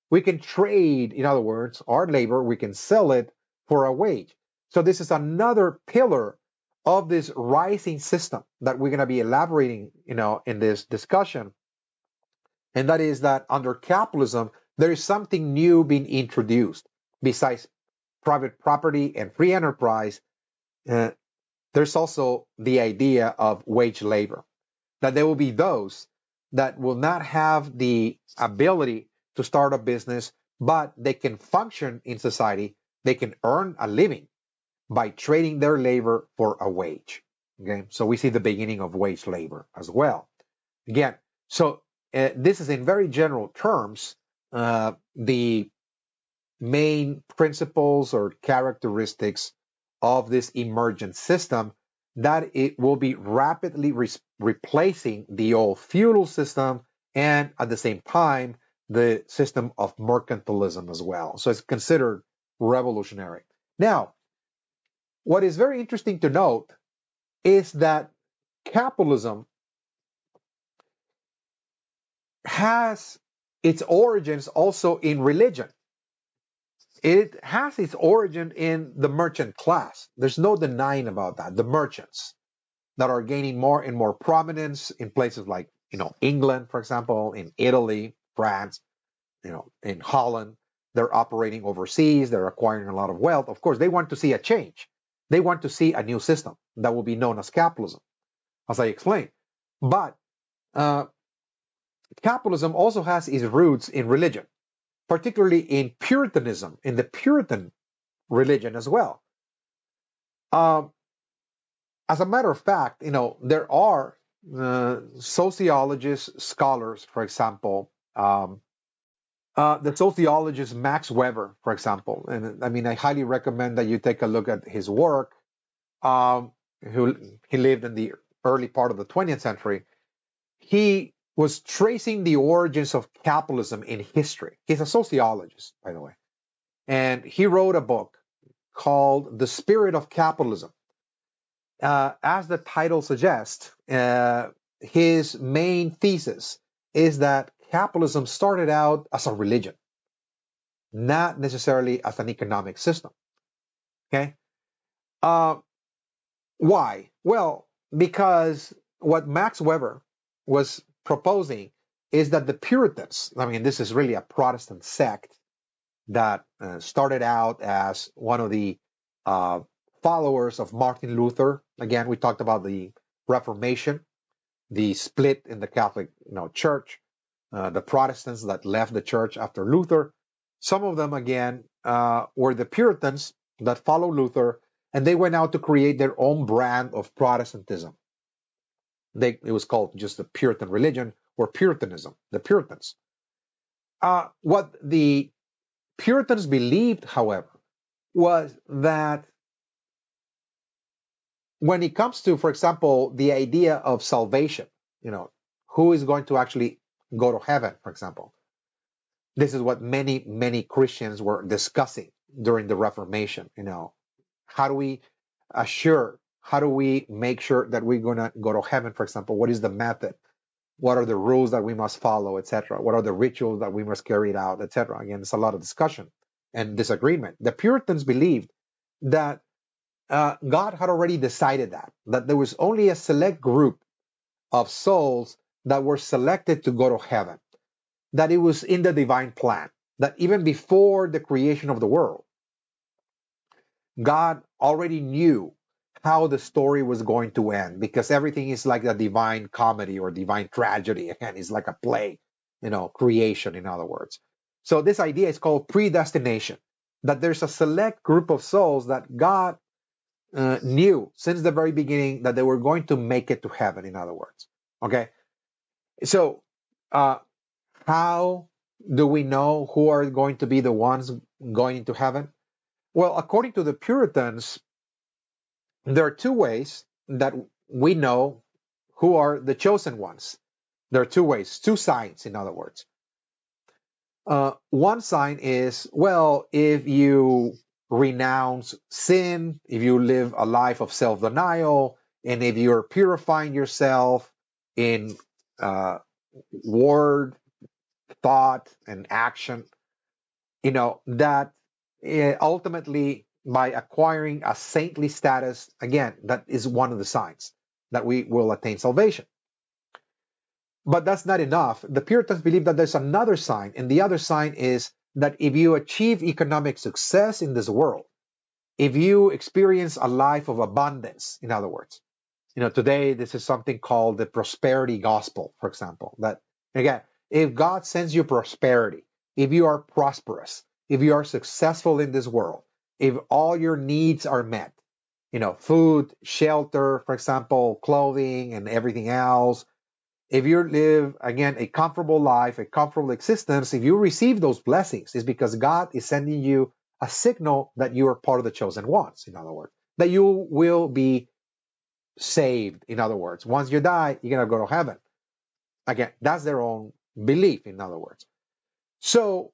We can trade, in other words, our labor, we can sell it for a wage. So this is another pillar of this rising system that we're going to be elaborating, in this discussion. And that is that under capitalism, there is something new being introduced besides private property and free enterprise. There's also the idea of wage labor, that there will be those that will not have the ability to start a business, but they can function in society. They can earn a living by trading their labor for a wage. Okay, so we see the beginning of wage labor as well. Again, so this is in very general terms the main principles or characteristics of this emergent system, that it will be rapidly replacing the old feudal system and at the same time, the system of mercantilism as well. So it's considered revolutionary. Now, what is very interesting to note is that capitalism has its origins also in religion. It has its origin in the merchant class. There's no denying about that. The merchants that are gaining more and more prominence in places like, England, for example, in Italy, France, in Holland. They're operating overseas. They're acquiring a lot of wealth. Of course, they want to see a change. They want to see a new system that will be known as capitalism, as I explained. But uh, capitalism also has its roots in religion, particularly in Puritanism, in the Puritan religion as well. Um, as a matter of fact, there are sociologists, scholars, for example, the sociologist Max Weber, for example, and I mean, I highly recommend that you take a look at his work. Who he lived in the early part of the 20th century. He was tracing the origins of capitalism in history. He's a sociologist, by the way, and he wrote a book called "The Spirit of Capitalism." As the title suggests, his main thesis is that capitalism started out as a religion, not necessarily as an economic system. Okay. Uh, why? Well, because what Max Weber was proposing is that the Puritans, I mean, this is really a Protestant sect that started out as one of the uh, followers of Martin Luther. Again, we talked about the Reformation, the split in the Catholic, Church, the Protestants that left the church after Luther. Some of them, again, were the Puritans that followed Luther, and they went out to create their own brand of Protestantism. It was called just the Puritan religion or Puritanism, the Puritans. What the Puritans believed, however, was that when it comes to, for example, the idea of salvation, who is going to actually go to heaven, for example, this is what many, many Christians were discussing during the Reformation. How do we how do we make sure that we're going to go to heaven, for example? What is the method? What are the rules that we must follow, etc.? What are the rituals that we must carry out, etc.? Again, it's a lot of discussion and disagreement. The Puritans believed that God had already decided that there was only a select group of souls that were selected to go to heaven, that it was in the divine plan, that even before the creation of the world, God already knew how the story was going to end because everything is like a divine comedy or divine tragedy. Again, it's like a play, creation, in other words. So this idea is called predestination, that there's a select group of souls that God knew since the very beginning that they were going to make it to heaven, in other words. Okay. So, how do we know who are going to be the ones going into heaven? Well, according to the Puritans, there are two ways that we know who are the chosen ones. There are two ways, two signs, in other words. One sign is, well, if you renounce sin, if you live a life of self denial, and if you're purifying yourself in word, thought, and action, that ultimately by acquiring a saintly status, again, that is one of the signs that we will attain salvation. But that's not enough. The Puritans believe that there's another sign, and the other sign is that if you achieve economic success in this world, if you experience a life of abundance, in other words, today this is something called the prosperity gospel, for example, that again, if God sends you prosperity, if you are prosperous, if you are successful in this world, if all your needs are met, food, shelter, for example, clothing and everything else, if you live, again, a comfortable life, a comfortable existence, if you receive those blessings, it's because God is sending you a signal that you are part of the chosen ones, in other words, that you will be saved, in other words. Once you die, you're going to go to heaven. Again, that's their own belief, in other words. So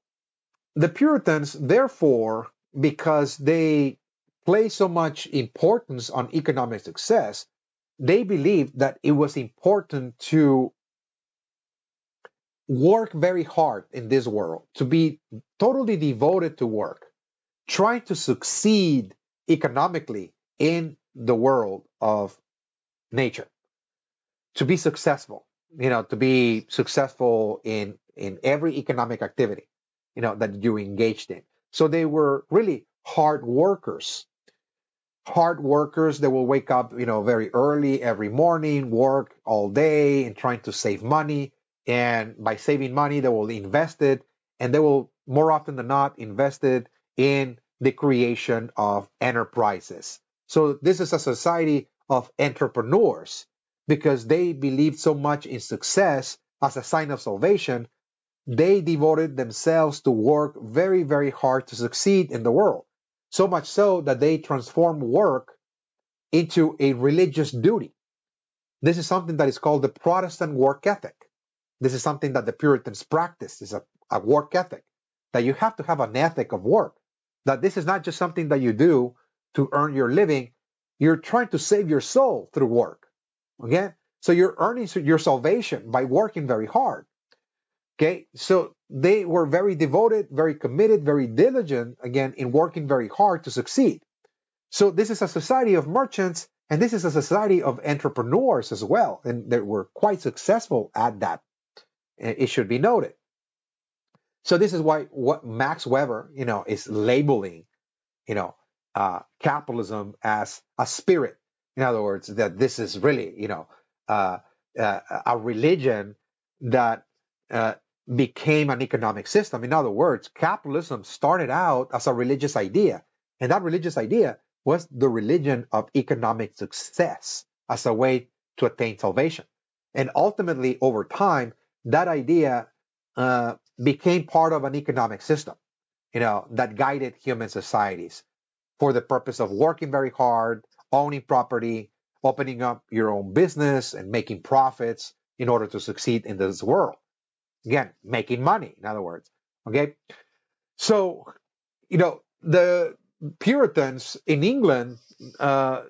the Puritans, therefore, because they place so much importance on economic success, they believed that it was important to work very hard in this world, to be totally devoted to work, trying to succeed economically in the world of nature, to be successful, to be successful in every economic activity, that you engaged in. So they were really hard workers that will wake up, very early every morning, work all day and trying to save money. And by saving money, they will invest it, and they will more often than not invest it in the creation of enterprises. So this is a society of entrepreneurs because they believed so much in success as a sign of salvation. They devoted themselves to work very, very hard to succeed in the world. So much so that they transformed work into a religious duty. This is something that is called the Protestant work ethic. This is something that the Puritans practiced, is a work ethic, that you have to have an ethic of work, that this is not just something that you do to earn your living. You're trying to save your soul through work. Okay? So you're earning your salvation by working very hard. Okay, so they were very devoted, very committed, very diligent, again, in working very hard to succeed. So this is a society of merchants, and this is a society of entrepreneurs as well, and they were quite successful at that. It should be noted. So this is why what Max Weber, is labeling, capitalism as a spirit. In other words, that this is really, a religion that uh, became an economic system. In other words, capitalism started out as a religious idea, and that religious idea was the religion of economic success as a way to attain salvation. And ultimately, over time, that idea became part of an economic system, that guided human societies for the purpose of working very hard, owning property, opening up your own business, and making profits in order to succeed in this world. Again, making money, in other words. Okay. So, the Puritans in England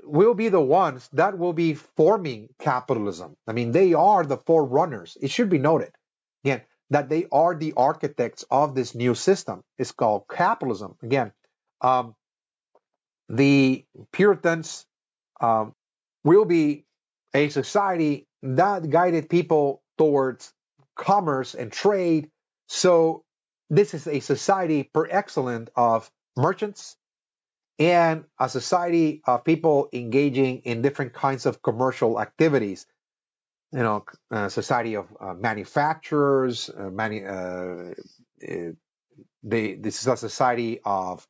will be the ones that will be forming capitalism. I mean, they are the forerunners. It should be noted, again, that they are the architects of this new system. It's called capitalism. Again, um, the Puritans um, will be a society that guided people towards commerce and trade. So this is a society per excellence of merchants and a society of people engaging in different kinds of commercial activities. Society of manufacturers. This is a society of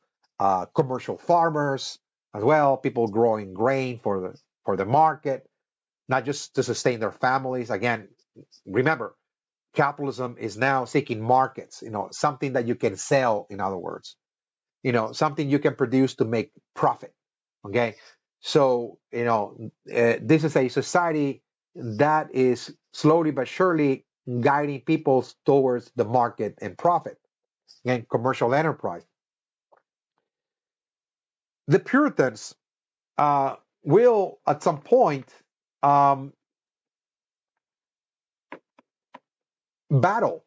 commercial farmers as well. People growing grain for the market, not just to sustain their families. Again, remember, capitalism is now seeking markets. Something that you can sell. In other words, something you can produce to make profit. Okay, so this is a society that is slowly but surely guiding people towards the market and profit and commercial enterprise. The Puritans will, at some point, um, battle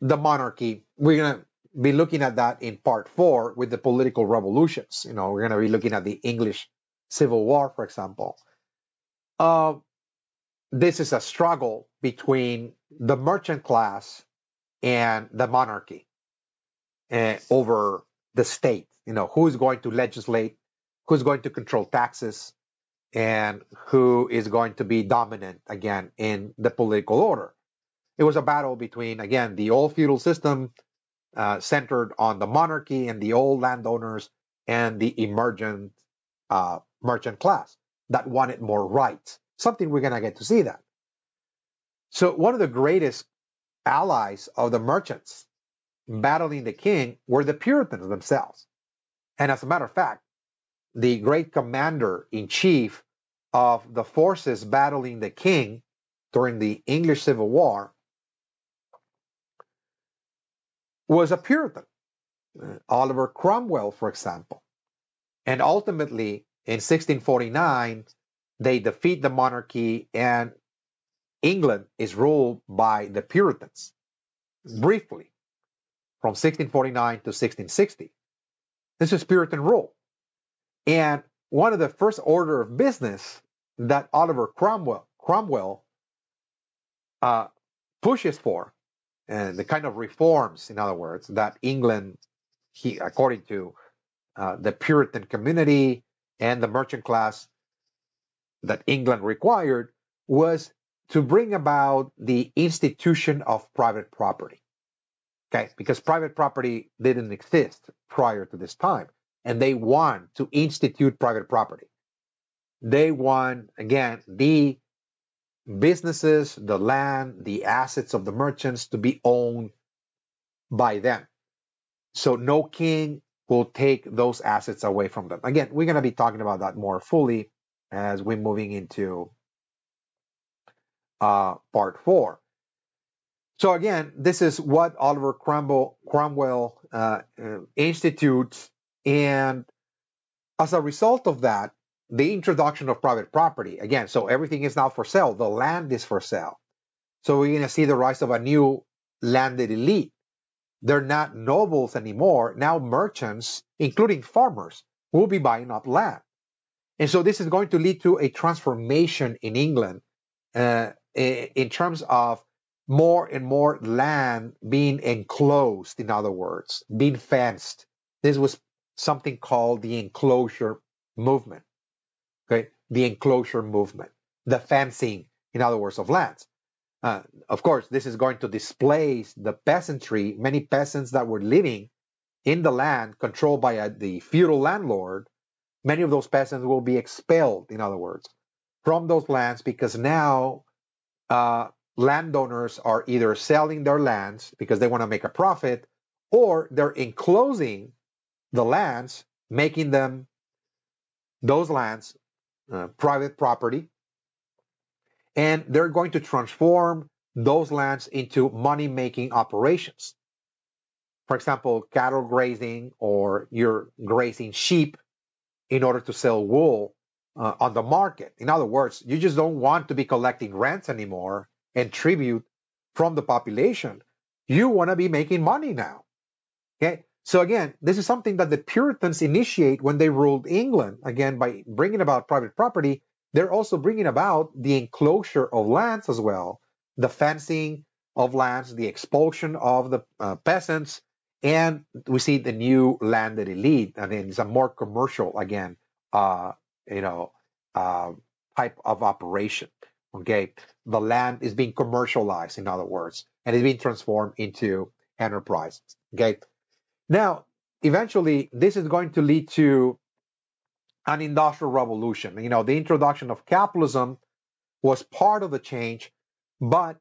the monarchy. We're going to be looking at that in part 4 with the political revolutions. We're going to be looking at the English Civil War, for example. Uh, this is a struggle between the merchant class and the monarchy over the state. Who is going to legislate, who's going to control taxes, and who is going to be dominant again in the political order. It was a battle between, again, the old feudal system centered on the monarchy and the old landowners and the emergent merchant class that wanted more rights. Something we're going to get to see that. So one of the greatest allies of the merchants battling the king were the Puritans themselves. And as a matter of fact, the great commander in chief of the forces battling the king during the English Civil War was a Puritan, Oliver Cromwell, for example. And ultimately, in 1649, they defeat the monarchy, and England is ruled by the Puritans briefly from 1649 to 1660. This is Puritan rule. And one of the first order of business that Oliver Cromwell uh, pushes for, and the kind of reforms, in other words, that England, according to the Puritan community and the merchant class that England required, was to bring about the institution of private property. Okay, because private property didn't exist prior to this time, and they want to institute private property. They want, again, the businesses, the land, the assets of the merchants to be owned by them. So no king will take those assets away from them. Again, we're going to be talking about that more fully as we're moving into part 4. So again, this is what Oliver Cromwell institutes, and as a result of that, the introduction of private property, again, so everything is now for sale. The land is for sale. So we're going to see the rise of a new landed elite. They're not nobles anymore. Now merchants, including farmers, will be buying up land. And so this is going to lead to a transformation in England in terms of more and more land being enclosed, in other words, being fenced. This was something called the enclosure movement. Okay, the enclosure movement, the fencing, in other words, of lands. Of course, this is going to displace the peasantry, many peasants that were living in the land controlled by the feudal landlord. Many of those peasants will be expelled, in other words, from those lands, because now landowners are either selling their lands because they want to make a profit, or they're enclosing the lands, making them, those lands, private property, and they're going to transform those lands into money-making operations. For example, cattle grazing, or you're grazing sheep in order to sell wool on the market. In other words, you just don't want to be collecting rents anymore and tribute from the population. You want to be making money now. Okay. So again, this is something that the Puritans initiate when they ruled England. Again, by bringing about private property, they're also bringing about the enclosure of lands as well, the fencing of lands, the expulsion of the peasants, and we see the new landed elite. I mean, it's a more commercial, again, uh, you know, uh, type of operation. Okay, the land is being commercialized, in other words, and it's being transformed into enterprises. Okay, now eventually this is going to lead to an industrial revolution. You know, the introduction of capitalism was part of the change, but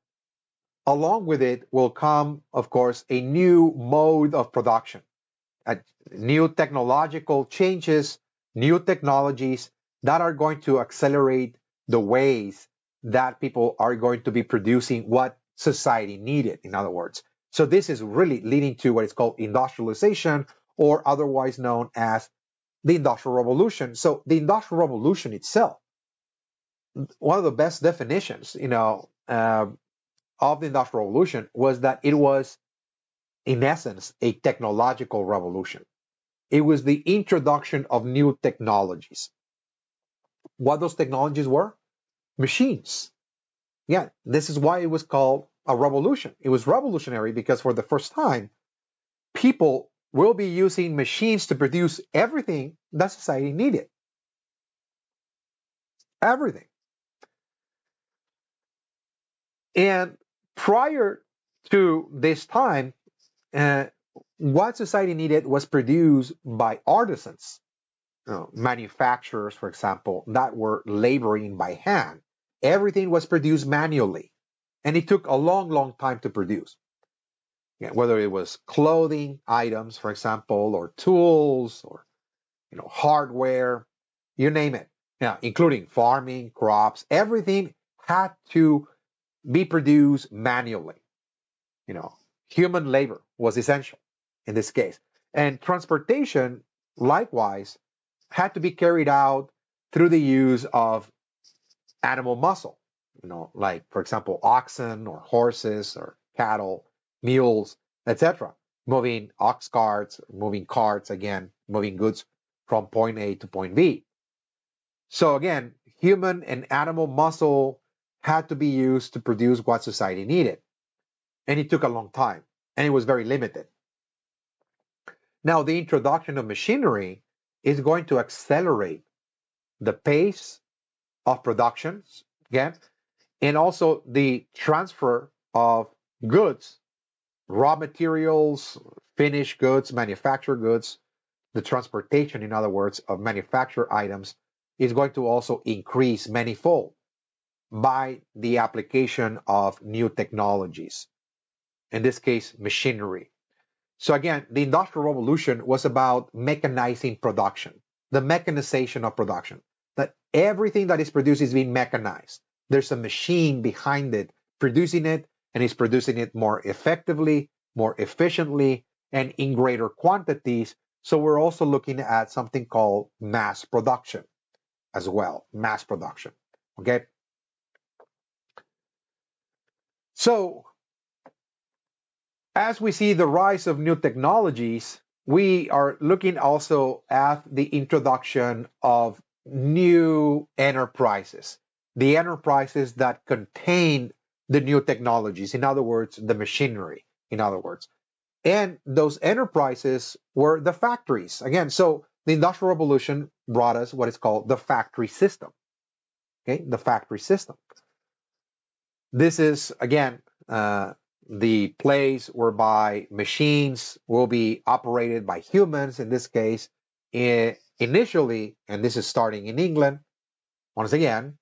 along with it will come, of course, a new mode of production, new technological changes, new technologies that are going to accelerate the ways that people are going to be producing what society needed, in other words. So this is really leading to what is called industrialization, or otherwise known as the Industrial Revolution. So the Industrial Revolution itself, one of the best definitions, of the Industrial Revolution was that it was, in essence, a technological revolution. It was the introduction of new technologies. What those technologies were? Machines. Yeah, this is why it was called a revolution. It was revolutionary because for the first time, people will be using machines to produce everything that society needed. Everything. And prior to this time, uh, what society needed was produced by artisans, manufacturers, for example, that were laboring by hand. Everything was produced manually, and it took a long, long time to produce. Yeah, whether it was clothing items, for example, or tools, or hardware, you name it. Yeah, including farming, crops, everything had to be produced manually. You know, human labor was essential in this case. And transportation, likewise, had to be carried out through the use of animal muscle, like, for example, oxen or horses or cattle, mules, etc. Moving ox carts, moving carts, again, moving goods from point A to point B. So again, human and animal muscle had to be used to produce what society needed. And it took a long time, and it was very limited. Now, the introduction of machinery is going to accelerate the pace of production, again, and also the transfer of goods, raw materials, finished goods, manufactured goods, the transportation, in other words, of manufactured items is going to also increase manifold by the application of new technologies, in this case, machinery. So again, the Industrial Revolution was about mechanizing production, the mechanization of production, that everything that is produced is being mechanized. There's a machine behind it producing it, and it's producing it more effectively, more efficiently, and in greater quantities. So we're also looking at something called mass production as well, mass production. Okay. So as we see the rise of new technologies, we are looking also at the introduction of new enterprises, the enterprises that contain the new technologies, in other words, the machinery, in other words. And those enterprises were the factories. Again, so the Industrial Revolution brought us what is called the factory system. Okay, the factory system. This is, again, the place whereby machines will be operated by humans, in this case, initially, and this is starting in England, once again,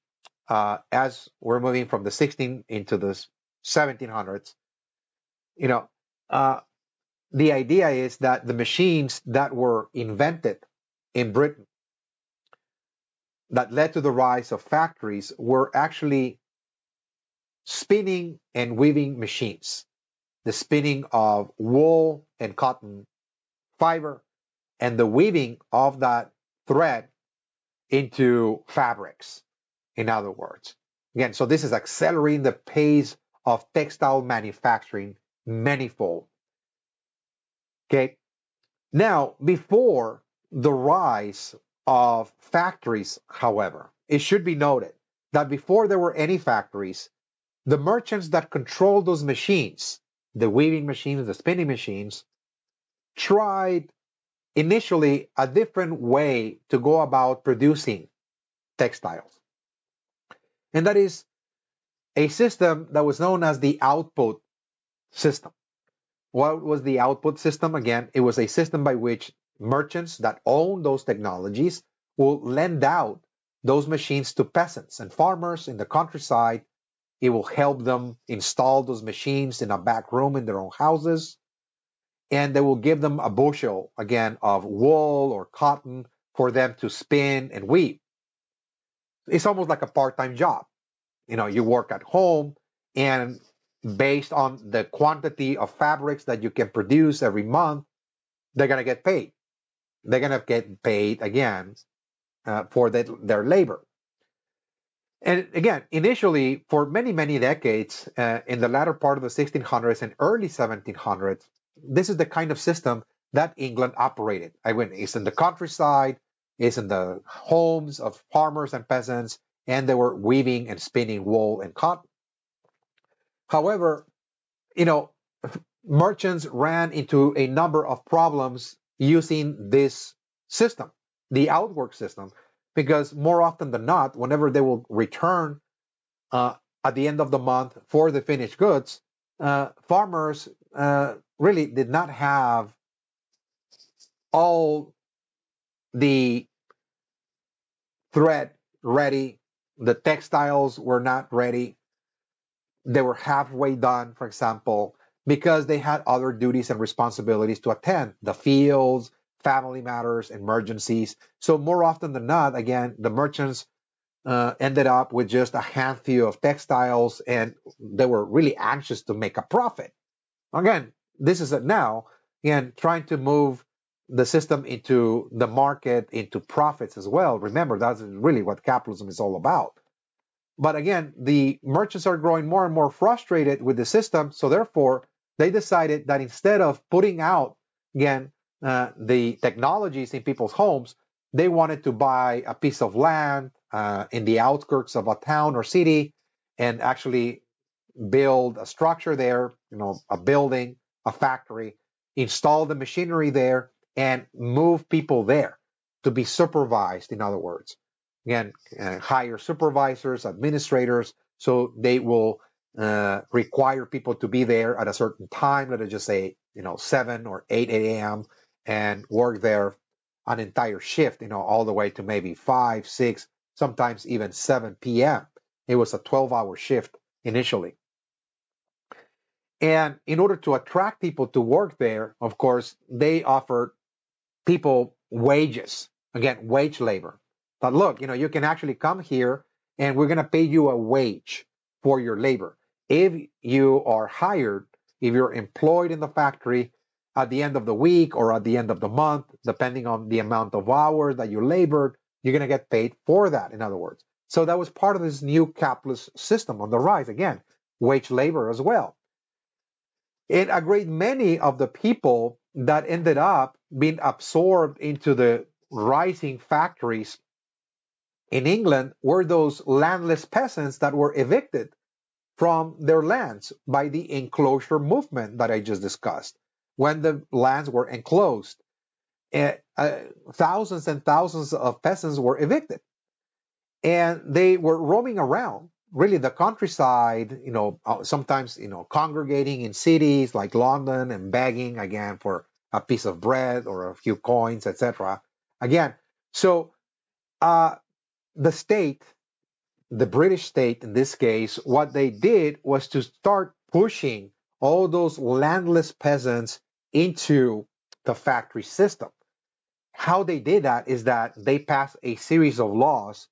as we're moving from the 16 into the 1700s, the idea is that the machines that were invented in Britain that led to the rise of factories were actually spinning and weaving machines, the spinning of wool and cotton fiber, and the weaving of that thread into fabrics, in other words. Again, so this is accelerating the pace of textile manufacturing manifold. Okay. Now, before the rise of factories, however, it should be noted that before there were any factories, the merchants that controlled those machines, the weaving machines, the spinning machines, tried initially a different way to go about producing textiles. And that is a system that was known as the output system. What was the output system? Again, it was a system by which merchants that own those technologies will lend out those machines to peasants and farmers in the countryside. It will help them install those machines in a back room in their own houses. And they will give them a bushel, again, of wool or cotton for them to spin and weave. It's almost like a part-time job. You work at home, and based on the quantity of fabrics that you can produce every month, they're going to get paid. They're going to get paid again for their labor. And again, initially, for many, many decades, in the latter part of the 1600s and early 1700s, this is the kind of system that England operated. I mean, it's in the countryside, it's in the homes of farmers and peasants, and they were weaving and spinning wool and cotton. However, merchants ran into a number of problems using this system, the outwork system, because more often than not, whenever they will return at the end of the month for the finished goods, farmers really did not have all the thread ready. The textiles were not ready. They were halfway done, for example, because they had other duties and responsibilities to attend, the fields, family matters, emergencies. So more often than not, again, the merchants ended up with just a handful of textiles, and they were really anxious to make a profit. Again, this is it now, and trying to move the system into the market, into profits as well. Remember, that's really what capitalism is all about. But again, the merchants are growing more and more frustrated with the system. So therefore, they decided that instead of putting out, again, the technologies in people's homes, they wanted to buy a piece of land in the outskirts of a town or city and actually build a structure there, a building, a factory, install the machinery there, and move people there to be supervised, in other words. Again, hire supervisors, administrators, so they will require people to be there at a certain time, let us just say, 7 or 8 a.m., and work there an entire shift, all the way to maybe 5, 6, sometimes even 7 p.m. It was a 12-hour shift initially. And in order to attract people to work there, of course, they offered people wages, again, wage labor. But look, you can actually come here and we're going to pay you a wage for your labor. If you are hired, if you're employed in the factory at the end of the week or at the end of the month, depending on the amount of hours that you labored, you're going to get paid for that, in other words. So that was part of this new capitalist system on the rise. Again, wage labor as well. And a great many of the people that ended up being absorbed into the rising factories in England were those landless peasants that were evicted from their lands by the enclosure movement that I just discussed. When the lands were enclosed, thousands and thousands of peasants were evicted, and they were roaming around really the countryside, sometimes, congregating in cities like London and begging again for a piece of bread or a few coins, etc. Again, so the state, the British state in this case, what they did was to start pushing all those landless peasants into the factory system. How they did that is that they passed a series of laws,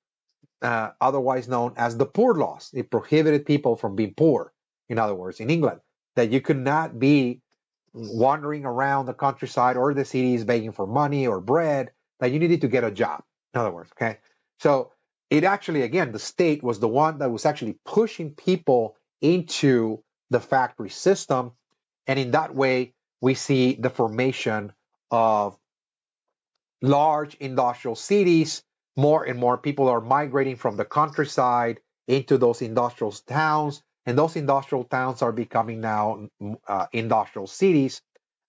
otherwise known as the poor laws. It prohibited people from being poor. In other words, in England, that you could not be wandering around the countryside or the cities begging for money or bread, that you needed to get a job. In other words, okay? So it actually, again, the state was the one that was actually pushing people into the factory system. And in that way, we see the formation of large industrial cities. More and more people are migrating from the countryside into those industrial towns, and those industrial towns are becoming now industrial cities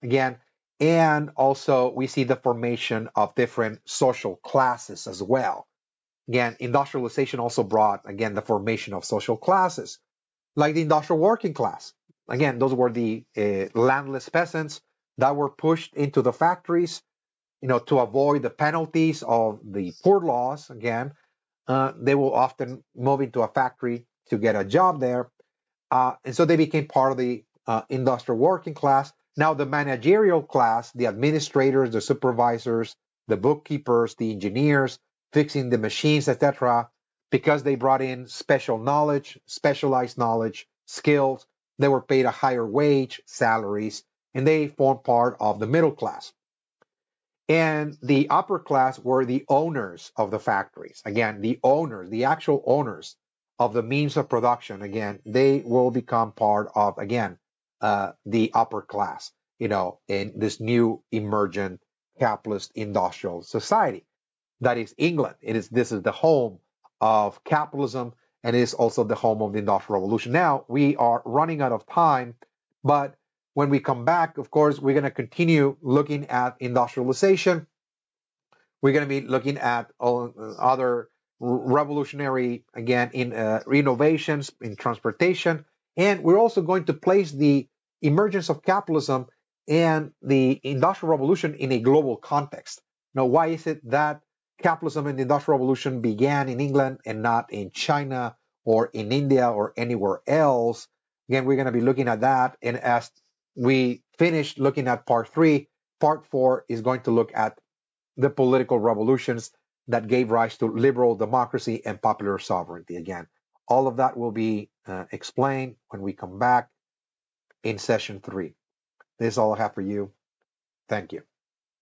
again. And also, we see the formation of different social classes as well. Again, industrialization also brought, again, the formation of social classes, like the industrial working class. Again, those were the landless peasants that were pushed into the factories, to avoid the penalties of the poor laws. Again, they will often move into a factory to get a job there. And so they became part of the industrial working class. Now, the managerial class, the administrators, the supervisors, the bookkeepers, the engineers, fixing the machines, etc., because they brought in special knowledge, specialized knowledge, skills, they were paid a higher wage, salaries, and they formed part of the middle class. And the upper class were the owners of the factories. Again, the owners, the actual owners of the means of production. Again, they will become part of, again, the upper class, in this new emergent capitalist industrial society. That is England. This is the home of capitalism, and it is also the home of the Industrial Revolution. Now, we are running out of time, but when we come back, of course, we're going to continue looking at industrialization. We're going to be looking at other revolutionary, again, in innovations in transportation. And we're also going to place the emergence of capitalism and the Industrial Revolution in a global context. Now, why is it that capitalism and the Industrial Revolution began in England and not in China or in India or anywhere else? Again, we're going to be looking at that. And as we finish looking at part 3, part 4 is going to look at the political revolutions that gave rise to liberal democracy and popular sovereignty. Again, all of that will be explained when we come back. in session 3. This is all I have for you. Thank you.